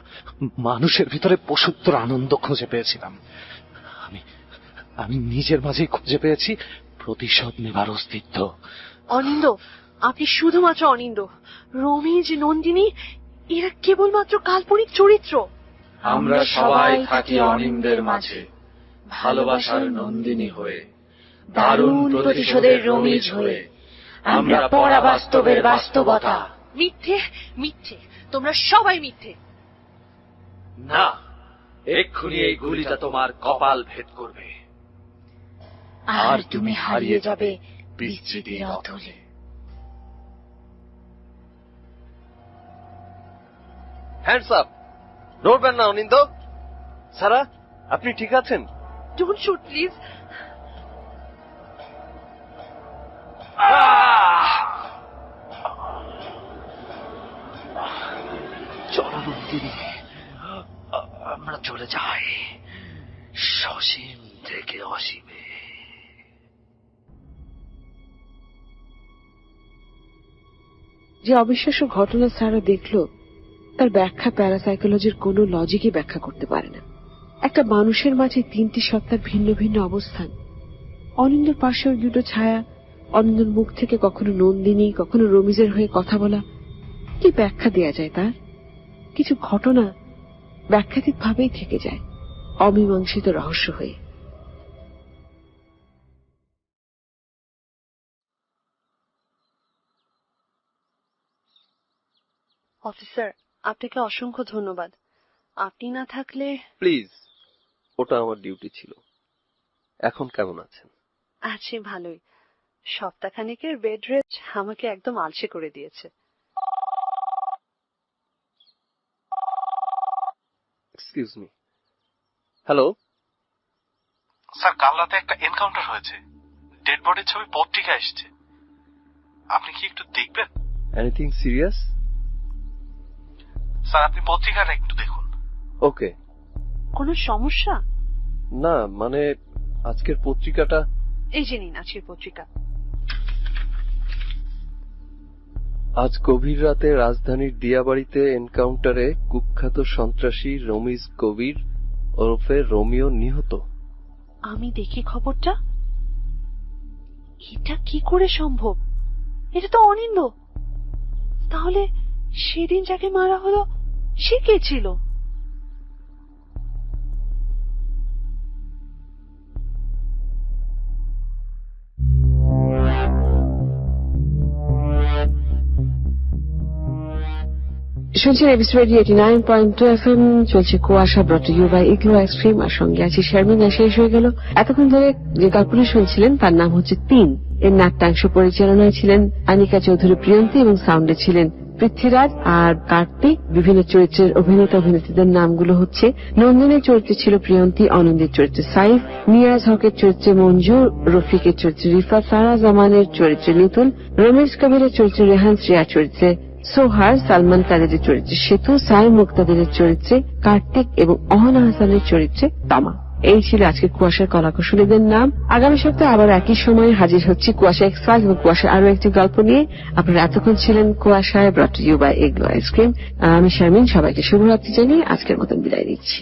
মানুষের ভিতরে পশুত্বর আনন্দ খুঁজে পেয়েছিলাম। আমি নিজের মাঝেই খুঁজে পেয়েছি প্রতিশোধ নেবার অস্তিত্ব। অনিন্দ, আপনি শুধুমাত্র অনিন্দ। রমেশ, নন্দিনী এরা কেবলমাত্র কাল্পনিক চরিত্র। আমরা সবাই থাকি অনিন্দের মাঝে, ভালোবাসার নন্দিনী হয়ে, দারুণ প্রতিশোধের রমেশ হয়ে। আমরা পড়া বাস্তবের বাস্তবতা। মিথ্যে মিথ্যে, তোমরা সবাই মিথ্যে। না, এক্ষুনি এই গুলিটা তোমার কপাল ভেদ করবে, আর তুমি হারিয়ে যাবে বিচ্ছেদের অতলে। Hands up! নড়বেন না অনিন্দ। সারা, আপনি ঠিক আছেন? Don't shoot please. চলো নন্দিনী, আমরা চলে যাই সসীম থেকে অসীমে। যে অবিশ্বাস্য ঘটনা সারা দেখল তার ব্যাখ্যা প্যারাসাইকোলজির কোনো লজিকই ব্যাখ্যা করতে পারে না। একটা মানুষের মাঝে তিনটি সত্তার ভিন্ন ভিন্ন অবস্থান, অনিন্দর পাশেও দুটো ছায়া, অনিন্দর মুখ থেকে কখনো নন্দিনী কখনো রমিজের হয়ে কথা বলা, কি ব্যাখ্যা দেয়া যায় তার? কিছু ঘটনা ব্যাখ্যাতীত ভাবেই থেকে যায়, অমীমাংসিত রহস্য হয়ে। অফিসার, আপনাকে অসংখ্য ধন্যবাদ। আপনি না থাকলে। প্লিজ, ওটা আমার ডিউটি ছিল। এখন কেমন আছেন? আছি ভালোই। সপ্তাহখানেকের বেড রেস্ট আমাকে একদম আলসে করে দিয়েছে। Excuse me. হ্যালো স্যার, কাল রাতে একটা এনকাউন্টার হয়েছে। ডেড বডির ছবি পত্রিকা এসেছে, আপনি কি একটু দেখবেন? Anything serious? স্যার, আপনি পত্রিকাটা একটু দেখুন। ওকে। কোনো সমস্যা? না, মানে আজকের পত্রিকাটা। এই যে নিন আজকের পত্রিকা। আজ গভীর রাতে রাজধানীর দিয়াবাড়িতে এনকাউন্টারে কুখ্যাত সন্ত্রাসী রমিজ কবির ওরফে রোমিও নিহত। আমি দেখি খবরটা। এটা কি করে সম্ভব? এটা তো অনিন্দ। তাহলে সেদিন যাকে মারা হলো সে কে ছিল? শুনছেন এপিসোড 89.2 FM। চলছে কুয়াশা, brought you by Igloo ice cream. আর সঙ্গে আছে শারমিন। শেষ হয়ে গেল এতক্ষণ ধরে যে গল্পটি শুনছিলেন তার নাম হচ্ছে 3। এর নাট্যাংশ পরিচালনায় ছিলেন আনিকা চৌধুরী প্রিয়ন্তী এবং সাউন্ডে ছিলেন পৃথ্বীরাজ আর কার্তিক। বিভিন্ন চরিত্রের অভিনেতা অভিনেত্রীদের নামগুলো হচ্ছে: নন্দিনীর চরিত্রে ছিল প্রিয়ন্তী, অনন্দের চরিত্রে সাইফ, নিয়াজ হকের চরিত্রে মঞ্জু, রফিকের চরিত্রে রিফা, সারা জামানের চরিত্রে নিতুল, রমেশ কবিরের চরিত্রে রেহান, শ্রেয়া চরিত্রে সোহার, সালমান কাদেরের চরিত্রে সেতু, সাই মুক্তাদিরের চরিত্রে কার্তিক এবং অহনা হাসানের চরিত্রে তামা। এই ছিল আজকে কুয়াশার কলাকুশলীদের নাম। আগামী সপ্তাহে আবার একই সময়ে হাজির হচ্ছে কুয়াশা এক্সপ্রেস এবং কুয়াশার আরো একটি গল্প নিয়ে। আপনারা এতক্ষণ ছিলেন কুয়াশায়, brought you by Igloo ice cream. আমি শারমিন। সবাইকে শুভরাত্রি জানিয়ে আজকের মতন বিদায় নিচ্ছি।